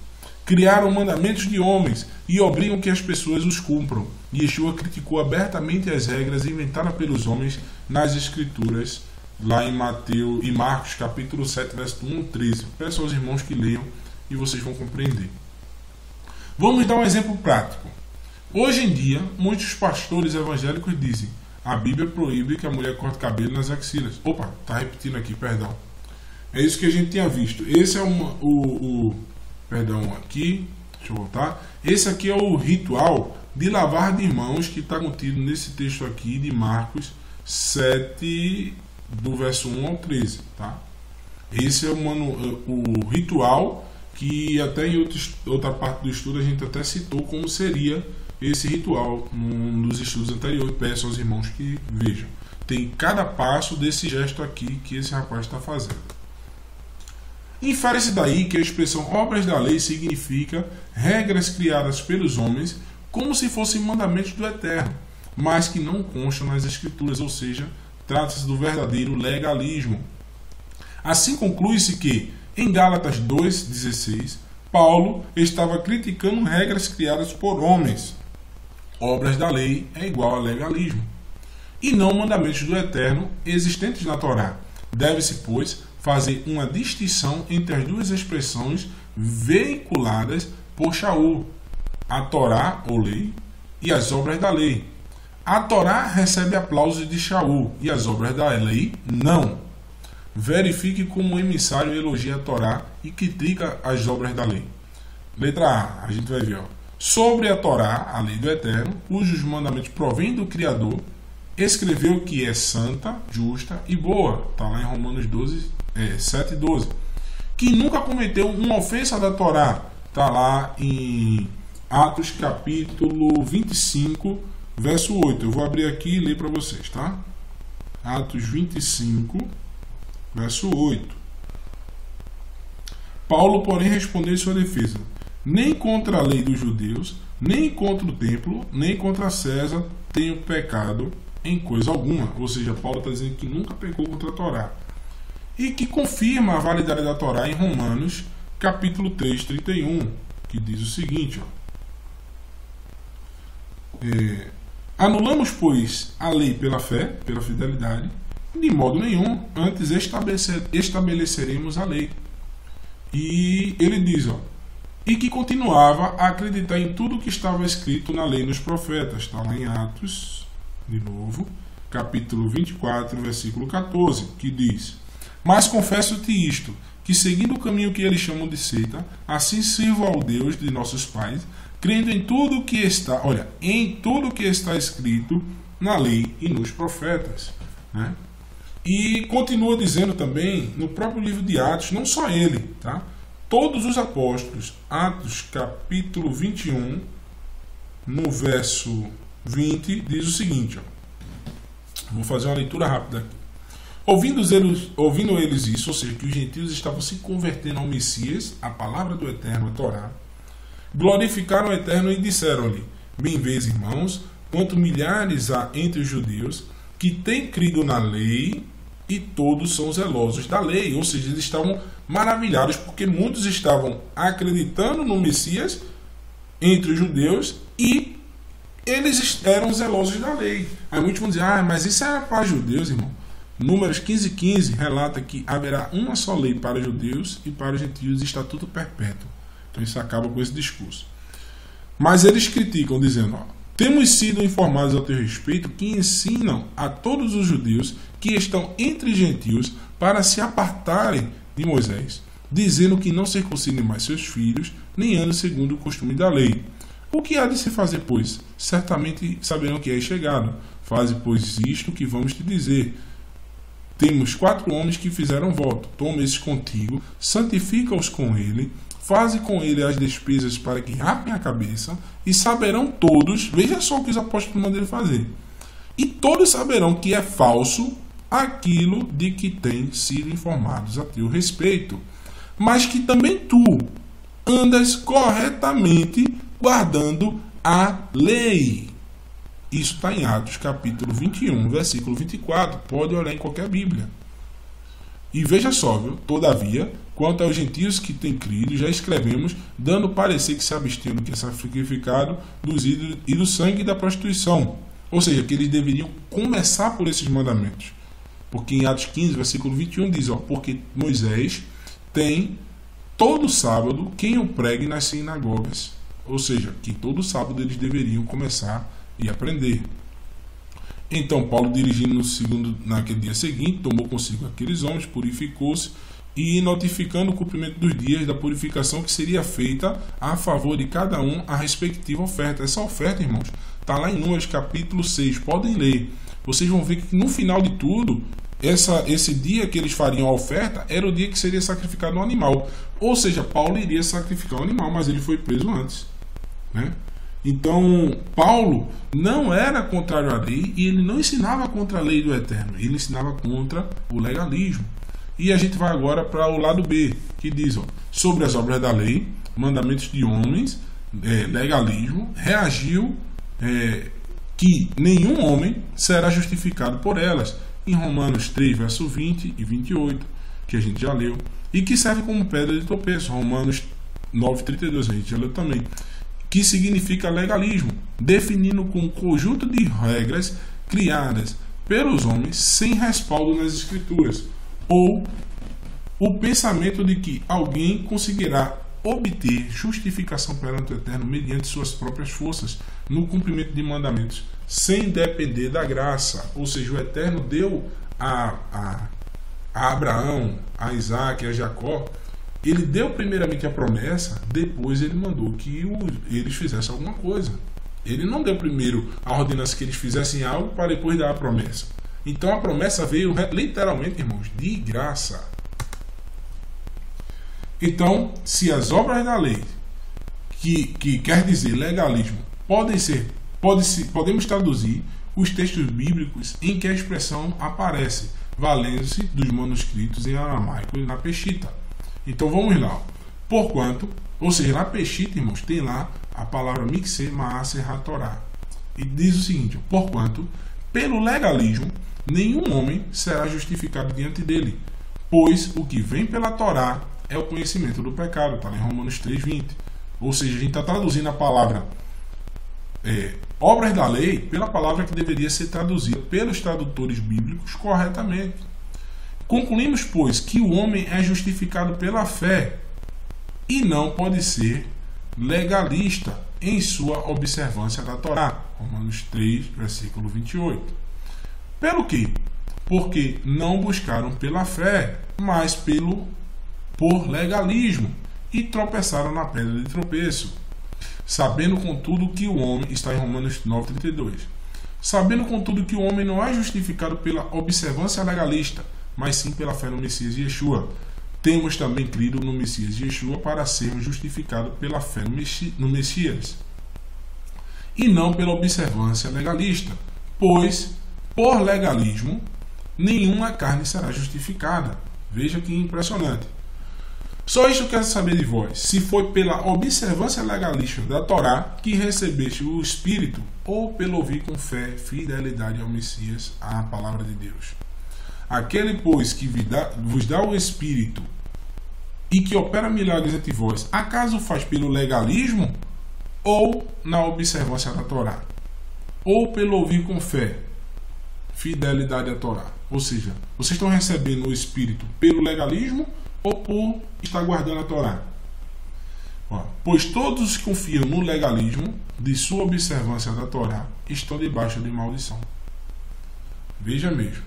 Criaram mandamentos de homens e obrigam que as pessoas os cumpram. Yeshua criticou abertamente as regras inventadas pelos homens nas Escrituras, lá em Marcos capítulo 7, verso 1 ao 13. Peço aos irmãos que leiam e vocês vão compreender. Vamos dar um exemplo prático. Hoje em dia, muitos pastores evangélicos dizem: a Bíblia proíbe que a mulher corte cabelo nas axilas. Opa, está repetindo aqui, perdão. É isso que a gente tinha visto. Esse é perdão, aqui, deixa eu voltar. Esse aqui é o ritual de lavar de mãos que está contido nesse texto aqui de Marcos 7, do verso 1 ao 13. Tá? Esse é o ritual que até em outra parte do estudo a gente até citou como seria esse ritual nos estudos anteriores. Peço aos irmãos que vejam. Tem cada passo desse gesto aqui que esse rapaz está fazendo. Infere-se daí que a expressão obras da lei significa regras criadas pelos homens como se fossem mandamentos do Eterno, mas que não constam nas Escrituras, ou seja, trata-se do verdadeiro legalismo. Assim conclui-se que, em Gálatas 2,16, Paulo estava criticando regras criadas por homens. Obras da lei é igual a legalismo, e não mandamentos do Eterno existentes na Torá. Deve-se, pois, fazer uma distinção entre as duas expressões veiculadas por Shaul, a Torá, ou lei, e as obras da lei. A Torá recebe aplausos de Shaul, e as obras da lei não. Verifique como o emissário elogia a Torá e critica as obras da lei. Letra A, a gente vai ver. sobre a Torá, a lei do Eterno, cujos mandamentos provêm do Criador, escreveu que é santa, justa e boa. Está lá em Romanos 7 e 12. Que nunca cometeu uma ofensa da Torá. Está lá em Atos capítulo 25, verso 8. Eu vou abrir aqui e ler para vocês, tá? Atos 25, verso 8. Paulo, porém, respondeu em sua defesa: nem contra a lei dos judeus, nem contra o templo, nem contra César tenho pecado em coisa alguma. Ou seja, Paulo está dizendo que nunca pecou contra a Torá. E que confirma a validade da Torá em Romanos, capítulo 3, 31, que diz o seguinte: anulamos, pois, a lei pela fé, pela fidelidade? De modo nenhum, antes estabeleceremos a lei. E ele diz, e que continuava a acreditar em tudo que estava escrito na lei e nos profetas. Está lá em Atos, de novo, capítulo 24, versículo 14, que diz: mas confesso-te isto, que seguindo o caminho que eles chamam de seita, assim sirvo ao Deus de nossos pais, crendo em tudo que está, em tudo que está escrito na lei e nos profetas, né? E continua dizendo também no próprio livro de Atos, não só ele, tá? Todos os apóstolos. Atos capítulo 21, no verso 20, diz o seguinte, vou fazer uma leitura rápida aqui. Ouvindo eles isso, ou seja, que os gentios estavam se convertendo ao Messias, a palavra do Eterno, a Torá, glorificaram o Eterno e disseram-lhe: bem vês, irmãos, quanto milhares há entre os judeus que têm crido na lei, e todos são zelosos da lei. Ou seja, eles estavam maravilhados porque muitos estavam acreditando no Messias entre os judeus e eles eram zelosos da lei. Aí muitos vão dizer: mas isso era para judeus, irmão. Números 15:15 relata que haverá uma só lei para os judeus e para os gentios, estatuto perpétuo. Então isso acaba com esse discurso. Mas eles criticam dizendo: temos sido informados a teu respeito que ensinam a todos os judeus que estão entre gentios para se apartarem de Moisés, dizendo que não circuncidem mais seus filhos, nem andem segundo o costume da lei. O que há de se fazer, pois? Certamente saberão que é chegado. Faze, pois, isto que vamos te dizer. Temos 4 homens que fizeram voto. Toma esses contigo, santifica-os com ele, faze com ele as despesas para que rapem a cabeça, e saberão todos, veja só o que os apóstolos mandam ele fazer, e todos saberão que é falso aquilo de que têm sido informados a teu respeito, mas que também tu andas corretamente guardando a lei. Isso está em Atos capítulo 21, versículo 24. Pode olhar em qualquer Bíblia. E veja só, viu? Todavia, quanto aos gentios que têm crido, já escrevemos, dando parecer que se abstenham do que é sacrificado, dos ídolos e do sangue da prostituição. Ou seja, que eles deveriam começar por esses mandamentos. Porque em Atos 15, versículo 21 diz, porque Moisés tem todo sábado quem o pregue nas sinagogas. Ou seja, que todo sábado eles deveriam começar e aprender. Então Paulo, dirigindo naquele dia seguinte, tomou consigo aqueles homens, purificou-se e notificando o cumprimento dos dias da purificação que seria feita a favor de cada um a respectiva oferta. Essa oferta, irmãos, está lá em Números capítulo 6, podem ler. Vocês vão ver que no final de tudo, esse dia que eles fariam a oferta era o dia que seria sacrificado um animal. Ou seja, Paulo iria sacrificar um animal, mas ele foi preso antes, né? Então, Paulo não era contrário à lei e ele não ensinava contra a lei do Eterno, ele ensinava contra o legalismo. E a gente vai agora para o lado B, que diz, sobre as obras da lei, mandamentos de homens, legalismo, reagiu que nenhum homem será justificado por elas, em Romanos 3, verso 20 e 28, que a gente já leu, e que serve como pedra de tropeço, Romanos 9, 32, a gente já leu também, que significa legalismo, definindo com um conjunto de regras criadas pelos homens sem respaldo nas escrituras, ou o pensamento de que alguém conseguirá obter justificação perante o Eterno mediante suas próprias forças no cumprimento de mandamentos, sem depender da graça. Ou seja, o Eterno deu a Abraão, a Isaac, a Jacó Ele deu primeiramente a promessa, depois ele mandou que eles fizessem alguma coisa. Ele não deu primeiro a ordenança que eles fizessem algo para depois dar a promessa. Então a promessa veio literalmente, irmãos, de graça. Então, se as obras da lei, que quer dizer legalismo, podemos traduzir os textos bíblicos em que a expressão aparece, valendo-se dos manuscritos em aramaico e na Peshita. Então vamos lá. Porquanto, ou seja, na Peshita, irmãos, tem lá a palavra Mikseh Maaser HaTorah. E diz o seguinte: porquanto, pelo legalismo, nenhum homem será justificado diante dele, pois o que vem pela Torá é o conhecimento do pecado. Está em Romanos 3:20. Ou seja, a gente está traduzindo a palavra obras da lei pela palavra que deveria ser traduzida pelos tradutores bíblicos corretamente. Concluímos, pois, que o homem é justificado pela fé e não pode ser legalista em sua observância da Torá. Romanos 3, versículo 28. Pelo quê? Porque não buscaram pela fé, mas por legalismo, e tropeçaram na pedra de tropeço. Sabendo, contudo, que o homem, está em Romanos 9:32, sabendo, contudo, que o homem não é justificado pela observância legalista, mas sim pela fé no Messias Yeshua. Temos também crido no Messias Yeshua para sermos justificados pela fé no Messias, e não pela observância legalista, pois, por legalismo, nenhuma carne será justificada. Veja que impressionante. Só isto quero saber de vós, se foi pela observância legalista da Torá que recebeste o Espírito, ou pelo ouvir com fé, fidelidade ao Messias, à palavra de Deus. Aquele, pois, que vos dá o Espírito e que opera milagres entre vós, acaso faz pelo legalismo ou na observância da Torá? Ou pelo ouvir com fé, fidelidade à Torá? Ou seja, vocês estão recebendo o Espírito pelo legalismo ou por estar guardando a Torá? Pois todos os que confiam no legalismo de sua observância da Torá estão debaixo de maldição. Veja mesmo.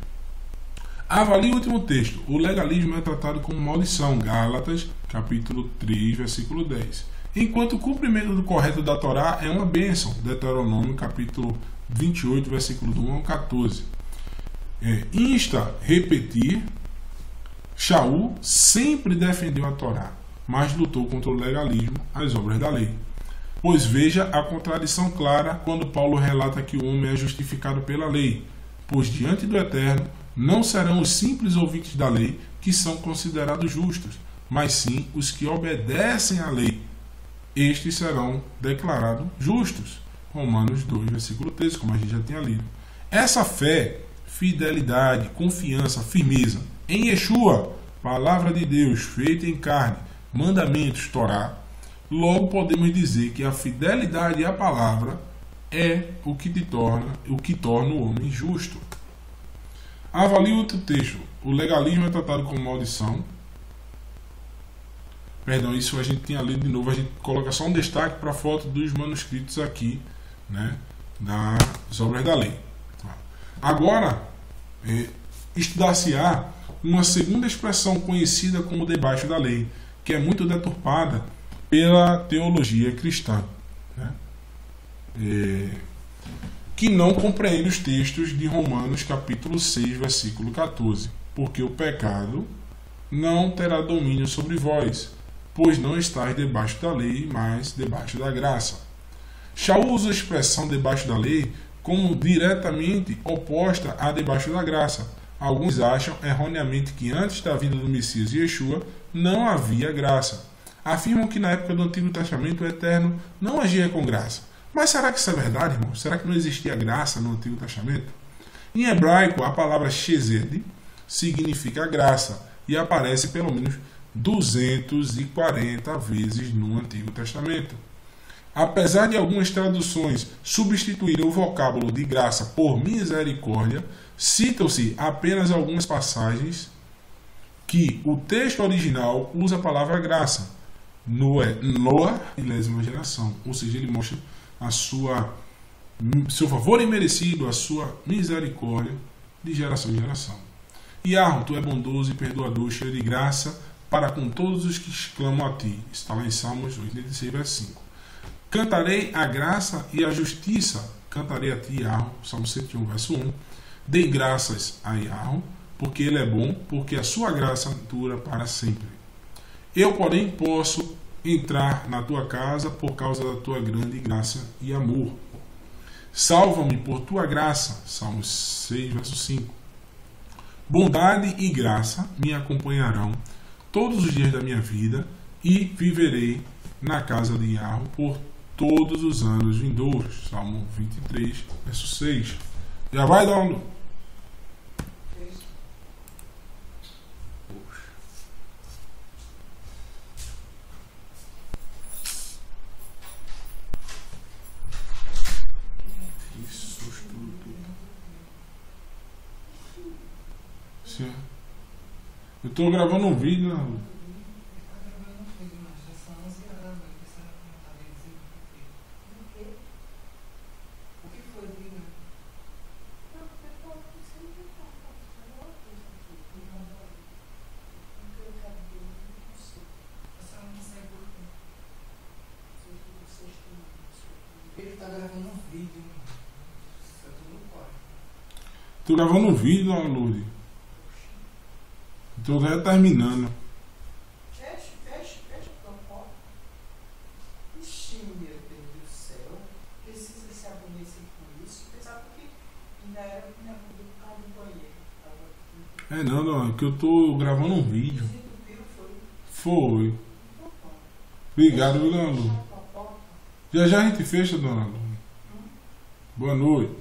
Avalie o último texto. O legalismo é tratado como maldição. Gálatas, capítulo 3, versículo 10. Enquanto o cumprimento do correto da Torá é uma bênção. Deuteronômio, capítulo 28, versículo 1 ao 14. Insta repetir. Shaul sempre defendeu a Torá, mas lutou contra o legalismo, as obras da lei. Pois veja a contradição clara quando Paulo relata que o homem é justificado pela lei, pois diante do Eterno não serão os simples ouvintes da lei que são considerados justos, mas sim os que obedecem à lei. Estes serão declarados justos. Romanos 2, versículo 13, como a gente já tinha lido. Essa fé, fidelidade, confiança, firmeza em Yeshua, palavra de Deus feita em carne, mandamentos, Torá, logo podemos dizer que a fidelidade à palavra é o que torna o homem justo. Avalie outro texto. O legalismo é tratado como maldição. Perdão, isso a gente tinha lido de novo. A gente coloca só um destaque para a foto dos manuscritos aqui, né, das obras da lei. Agora, estudar-se-á uma segunda expressão conhecida como debaixo da lei, que é muito deturpada pela teologia cristã, né? Que não compreende os textos de Romanos capítulo 6, versículo 14, porque o pecado não terá domínio sobre vós, pois não estáis debaixo da lei, mas debaixo da graça. Shaul usa a expressão debaixo da lei como diretamente oposta a debaixo da graça. Alguns acham erroneamente que antes da vinda do Messias Yeshua não havia graça. Afirmam que na época do Antigo Testamento o Eterno não agia com graça. Mas será que isso é verdade, irmão? Será que não existia graça no Antigo Testamento? Em hebraico, a palavra chesed significa graça e aparece pelo menos 240 vezes no Antigo Testamento. Apesar de algumas traduções substituírem o vocábulo de graça por misericórdia, citam-se apenas algumas passagens que o texto original usa a palavra graça. Noa, milésima geração. Ou seja, ele mostra seu favor imerecido, a sua misericórdia de geração em geração. Yahweh, tu é bondoso e perdoador, cheio de graça, para com todos os que clamam a ti. Está lá em Salmos 86, verso 5. Cantarei a graça e a justiça, cantarei a ti, Yahweh, Salmo 101, verso 1. Dei graças a Yahweh, porque ele é bom, porque a sua graça dura para sempre. Eu, porém, posso entrar na tua casa por causa da tua grande graça e amor. Salva-me por tua graça, Salmo 6, verso 5. Bondade e graça me acompanharão todos os dias da minha vida e viverei na casa de Yahweh por todos os anos vindouros. Salmo 23, verso 6. Já vai, Dono? Eu estou gravando um vídeo, né?
Ele está gravando um vídeo.
Estou gravando um vídeo, Lourdes. Estou já terminando.
Fecha a porta. Ixi, meu Deus do céu. Precisa se aborrecer com isso. Pensava que ainda era do carro do banheiro.
Não, é que eu estou gravando um vídeo.
Foi.
Obrigado, viu, dona Lourdes? Já a gente fecha, dona Lourdes. Boa noite.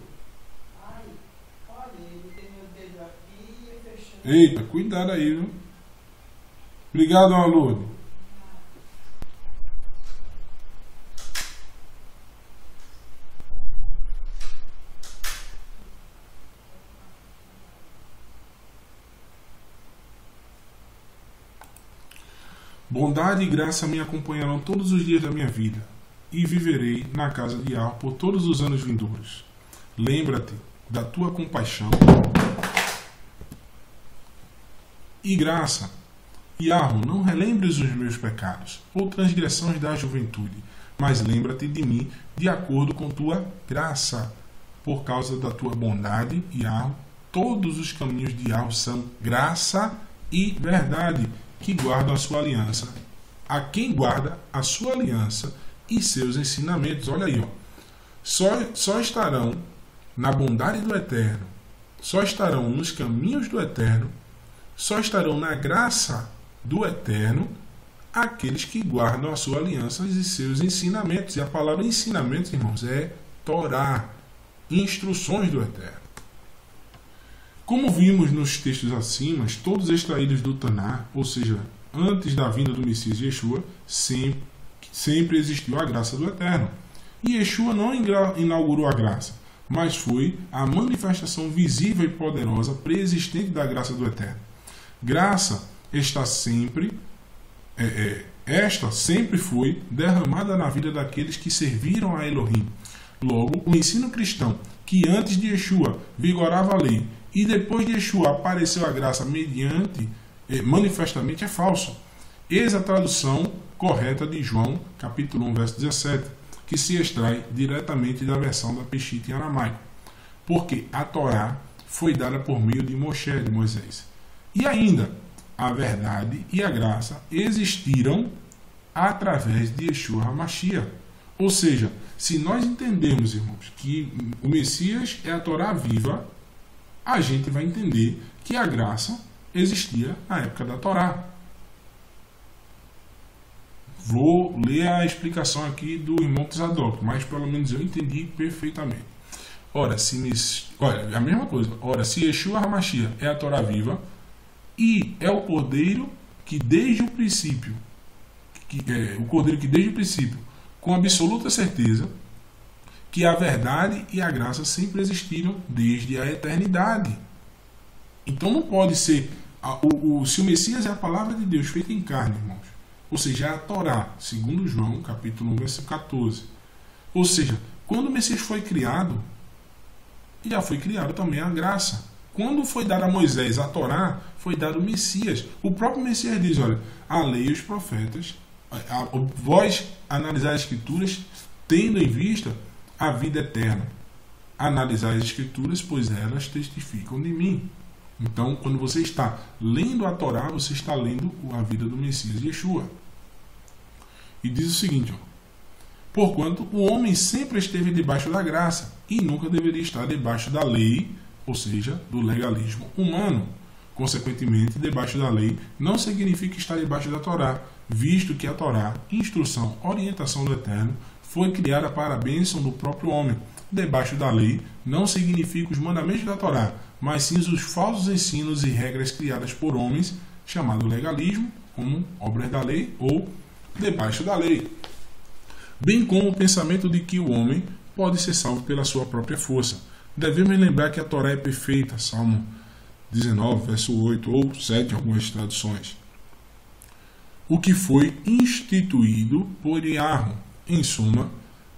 Ai, olha, ele tem meu dedo aqui e eu fechando.
Eita, cuidado aí, viu? Obrigado, dona Lourdes. Bondade e graça me acompanharão todos os dias da minha vida, e viverei na casa de Yahweh por todos os anos vindouros. Lembra-te da tua compaixão e graça. Yahweh, não relembres os meus pecados ou transgressões da juventude, mas lembra-te de mim de acordo com tua graça. Por causa da tua bondade, Yahweh, todos os caminhos de Yahweh são graça e verdade, que guardam a sua aliança. A quem guarda a sua aliança e seus ensinamentos. Olha aí, ó. Só estarão na bondade do Eterno, só estarão nos caminhos do Eterno, só estarão na graça do Eterno aqueles que guardam a sua aliança e seus ensinamentos. E a palavra ensinamentos, irmãos, é Torá, instruções do Eterno. Como vimos nos textos acima, todos extraídos do Taná, ou seja, antes da vinda do Messias Yeshua, sempre existiu a graça do Eterno. E Yeshua não inaugurou a graça, mas foi a manifestação visível e poderosa preexistente da graça do Eterno. Graça esta sempre foi derramada na vida daqueles que serviram a Elohim. Logo, o ensino cristão, que antes de Yeshua vigorava a lei, e depois de Yeshua apareceu a graça manifestamente, é falso. Eis a tradução correta de João, capítulo 1, verso 17, que se extrai diretamente da versão da Peshitta em aramaico. Porque a Torá foi dada por meio de Moshe, de Moisés. E ainda, a verdade e a graça existiram através de Yeshua HaMashiach. Ou seja, se nós entendemos, irmãos, que o Messias é a Torá viva, a gente vai entender que a graça existia na época da Torá. Vou ler a explicação aqui do irmão Tzadok, mas pelo menos eu entendi perfeitamente. Ora, a mesma coisa. Ora, se Yeshua HaMashiach é a Torá viva e é o Cordeiro que desde o princípio, com absoluta certeza, que a verdade e a graça sempre existiram desde a eternidade. Então não pode ser se o Messias é a palavra de Deus feita em carne, irmãos, ou seja, é a Torá, segundo João, capítulo 1, versículo 14. Ou seja, quando o Messias foi criado, já foi criado também a graça. Quando foi dado a Moisés a Torá, foi dado o Messias. O próprio Messias diz, olha, a lei e os profetas, vós analisar as Escrituras, tendo em vista a vida eterna. Analisar as Escrituras, pois elas testificam de mim. Então, quando você está lendo a Torá, você está lendo a vida do Messias Yeshua. E diz o seguinte, ó, porquanto o homem sempre esteve debaixo da graça e nunca deveria estar debaixo da lei, ou seja, do legalismo humano. Consequentemente, debaixo da lei não significa estar debaixo da Torá, visto que a Torá, instrução, orientação do Eterno, foi criada para a bênção do próprio homem. Debaixo da lei não significa os mandamentos da Torá, mas sim os falsos ensinos e regras criadas por homens, chamado legalismo, como obras da lei ou debaixo da lei. Bem como o pensamento de que o homem pode ser salvo pela sua própria força. Devemos lembrar que a Torá é perfeita, Salmo 19, verso 8 ou 7 em algumas traduções. O que foi instituído por Yahweh. Em suma,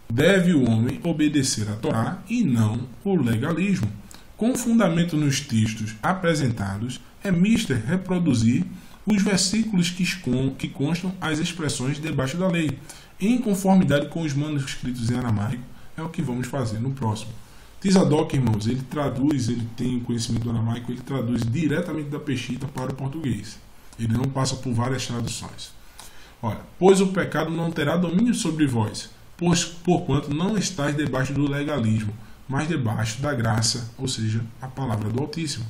deve o homem obedecer a Torá e não o legalismo. Com fundamento nos textos apresentados, é mister reproduzir os versículos que constam as expressões debaixo da lei, em conformidade com os manuscritos em aramaico. É o que vamos fazer no próximo. Tzadok, irmãos, ele tem conhecimento do aramaico, ele traduz diretamente da Peshita para o português. Ele não passa por várias traduções. Olha, pois o pecado não terá domínio sobre vós, porquanto não estáis debaixo do legalismo, mas debaixo da graça, ou seja, a palavra do Altíssimo.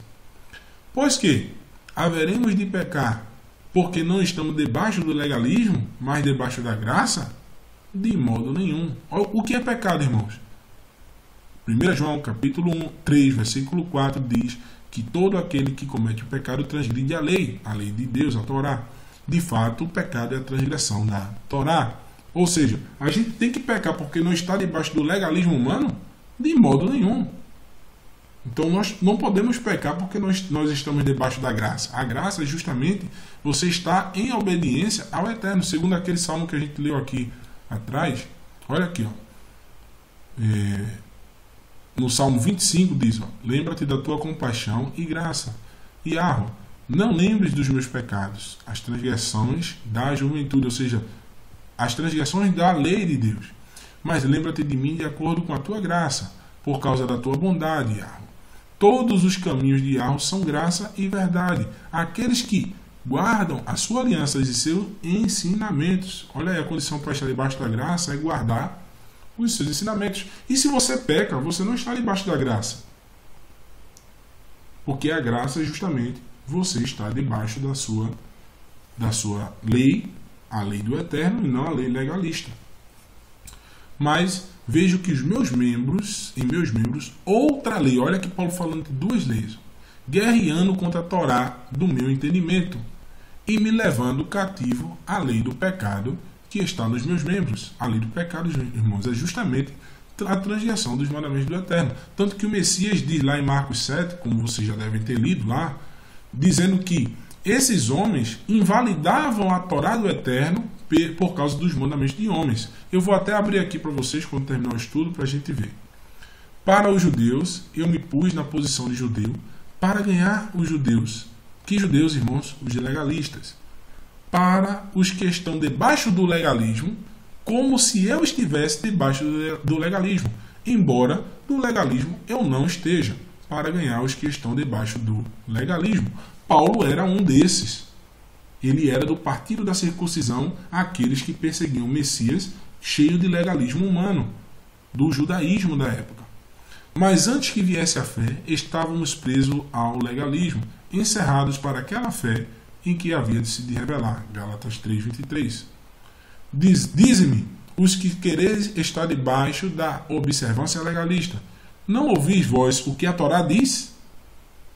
Pois que haveremos de pecar porque não estamos debaixo do legalismo, mas debaixo da graça? De modo nenhum. O que é pecado, irmãos? 1 João capítulo 3, versículo 4 diz que todo aquele que comete o pecado transgride a lei de Deus, a Torá. De fato, o pecado é a transgressão da Torá. Ou seja, a gente tem que pecar porque não está debaixo do legalismo humano? De modo nenhum. Então nós não podemos pecar porque nós estamos debaixo da graça. A graça é justamente você estar em obediência ao Eterno. Segundo aquele salmo que a gente leu aqui atrás, olha aqui, ó. No Salmo 25 diz, ó, lembra-te da tua compaixão e graça. Yahweh, não lembres dos meus pecados, as transgressões da juventude, ou seja, as transgressões da lei de Deus. Mas lembra-te de mim de acordo com a tua graça, por causa da tua bondade, Yahweh. Todos os caminhos de Yahweh são graça e verdade. Aqueles que guardam as suas alianças e seus ensinamentos. Olha aí, a condição para estar debaixo da graça é guardar os seus ensinamentos. E se você peca, você não está debaixo da graça. Porque a graça é justamente você estar debaixo da sua lei, a lei do Eterno, e não a lei legalista. Mas vejo que em meus membros, outra lei, olha que Paulo falando de duas leis, guerreando contra a Torá do meu entendimento, e me levando cativo à lei do pecado que está nos meus membros. A lei do pecado, irmãos, é justamente a transgressão dos mandamentos do Eterno. Tanto que o Messias diz lá em Marcos 7, como vocês já devem ter lido lá, dizendo que esses homens invalidavam a Torá do Eterno por causa dos mandamentos de homens. Eu vou até abrir aqui para vocês quando terminar o estudo para a gente ver. Para os judeus, eu me pus na posição de judeu para ganhar os judeus. Que judeus, irmãos? Os legalistas. Para os que estão debaixo do legalismo, como se eu estivesse debaixo do legalismo, embora no legalismo eu não esteja, para ganhar os que estão debaixo do legalismo. Paulo era um desses. Ele era do partido da circuncisão, aqueles que perseguiam o Messias, cheio de legalismo humano, do judaísmo da época. Mas antes que viesse a fé, estávamos presos ao legalismo, encerrados para aquela fé em que havia de se revelar. Gálatas 3:23. Dize-me, os que quereis estar debaixo da observância legalista, não ouvis vós o que a Torá diz?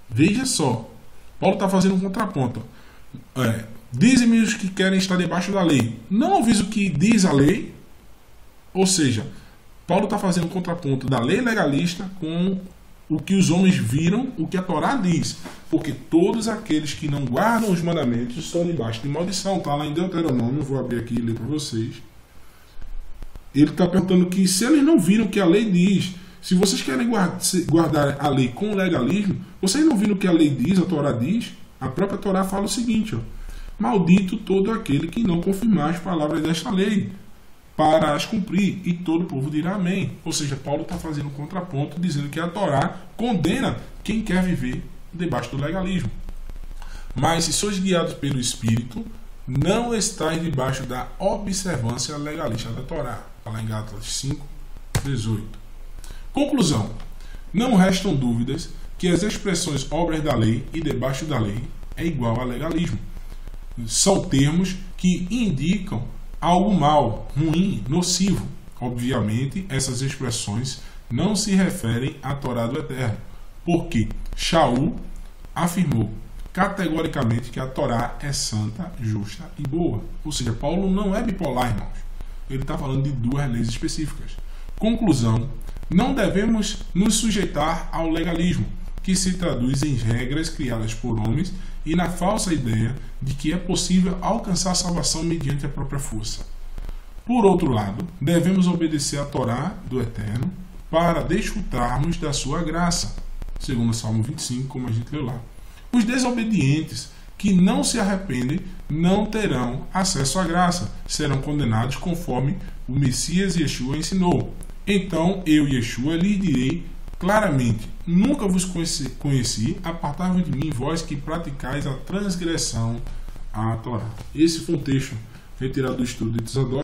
Veja só, Paulo está fazendo um contraponto. Dize-me os que querem estar debaixo da lei, não ouvis o que diz a lei? Ou seja, Paulo está fazendo um contraponto da lei legalista com o que os homens viram, o que a Torá diz. Porque todos aqueles que não guardam os mandamentos estão debaixo de maldição. Está lá em Deuteronômio, vou abrir aqui e ler para vocês. Ele está perguntando que se eles não viram o que a lei diz, se vocês querem guardar a lei com legalismo, vocês não viram o que a lei diz, a Torá diz? A própria Torá fala o seguinte, ó: maldito todo aquele que não confirmar as palavras desta lei, para as cumprir, e todo o povo dirá amém. Ou seja, Paulo está fazendo um contraponto, dizendo que a Torá condena quem quer viver debaixo do legalismo. Mas se sois guiados pelo Espírito, não estáis debaixo da observância legalista da Torá. Está lá em Gálatas 5, 18. Conclusão: não restam dúvidas que as expressões obras da lei e debaixo da lei é igual a legalismo. São termos que indicam algo mal, ruim, nocivo. Obviamente, essas expressões não se referem à Torá do Eterno, porque Shaul afirmou categoricamente que a Torá é santa, justa e boa. Ou seja, Paulo não é bipolar, irmãos. Ele está falando de duas leis específicas. Conclusão: não devemos nos sujeitar ao legalismo, que se traduz em regras criadas por homens e na falsa ideia de que é possível alcançar a salvação mediante a própria força. Por outro lado, devemos obedecer à Torá do Eterno para desfrutarmos da sua graça, segundo o Salmo 25, como a gente leu lá. Os desobedientes que não se arrependem não terão acesso à graça, serão condenados conforme o Messias Yeshua ensinou. Então eu, Yeshua, lhes direi claramente: nunca vos conheci, apartai-vos de mim, vós que praticais a transgressão à Torá. Esse foi um texto retirado do estudo de Tzadok.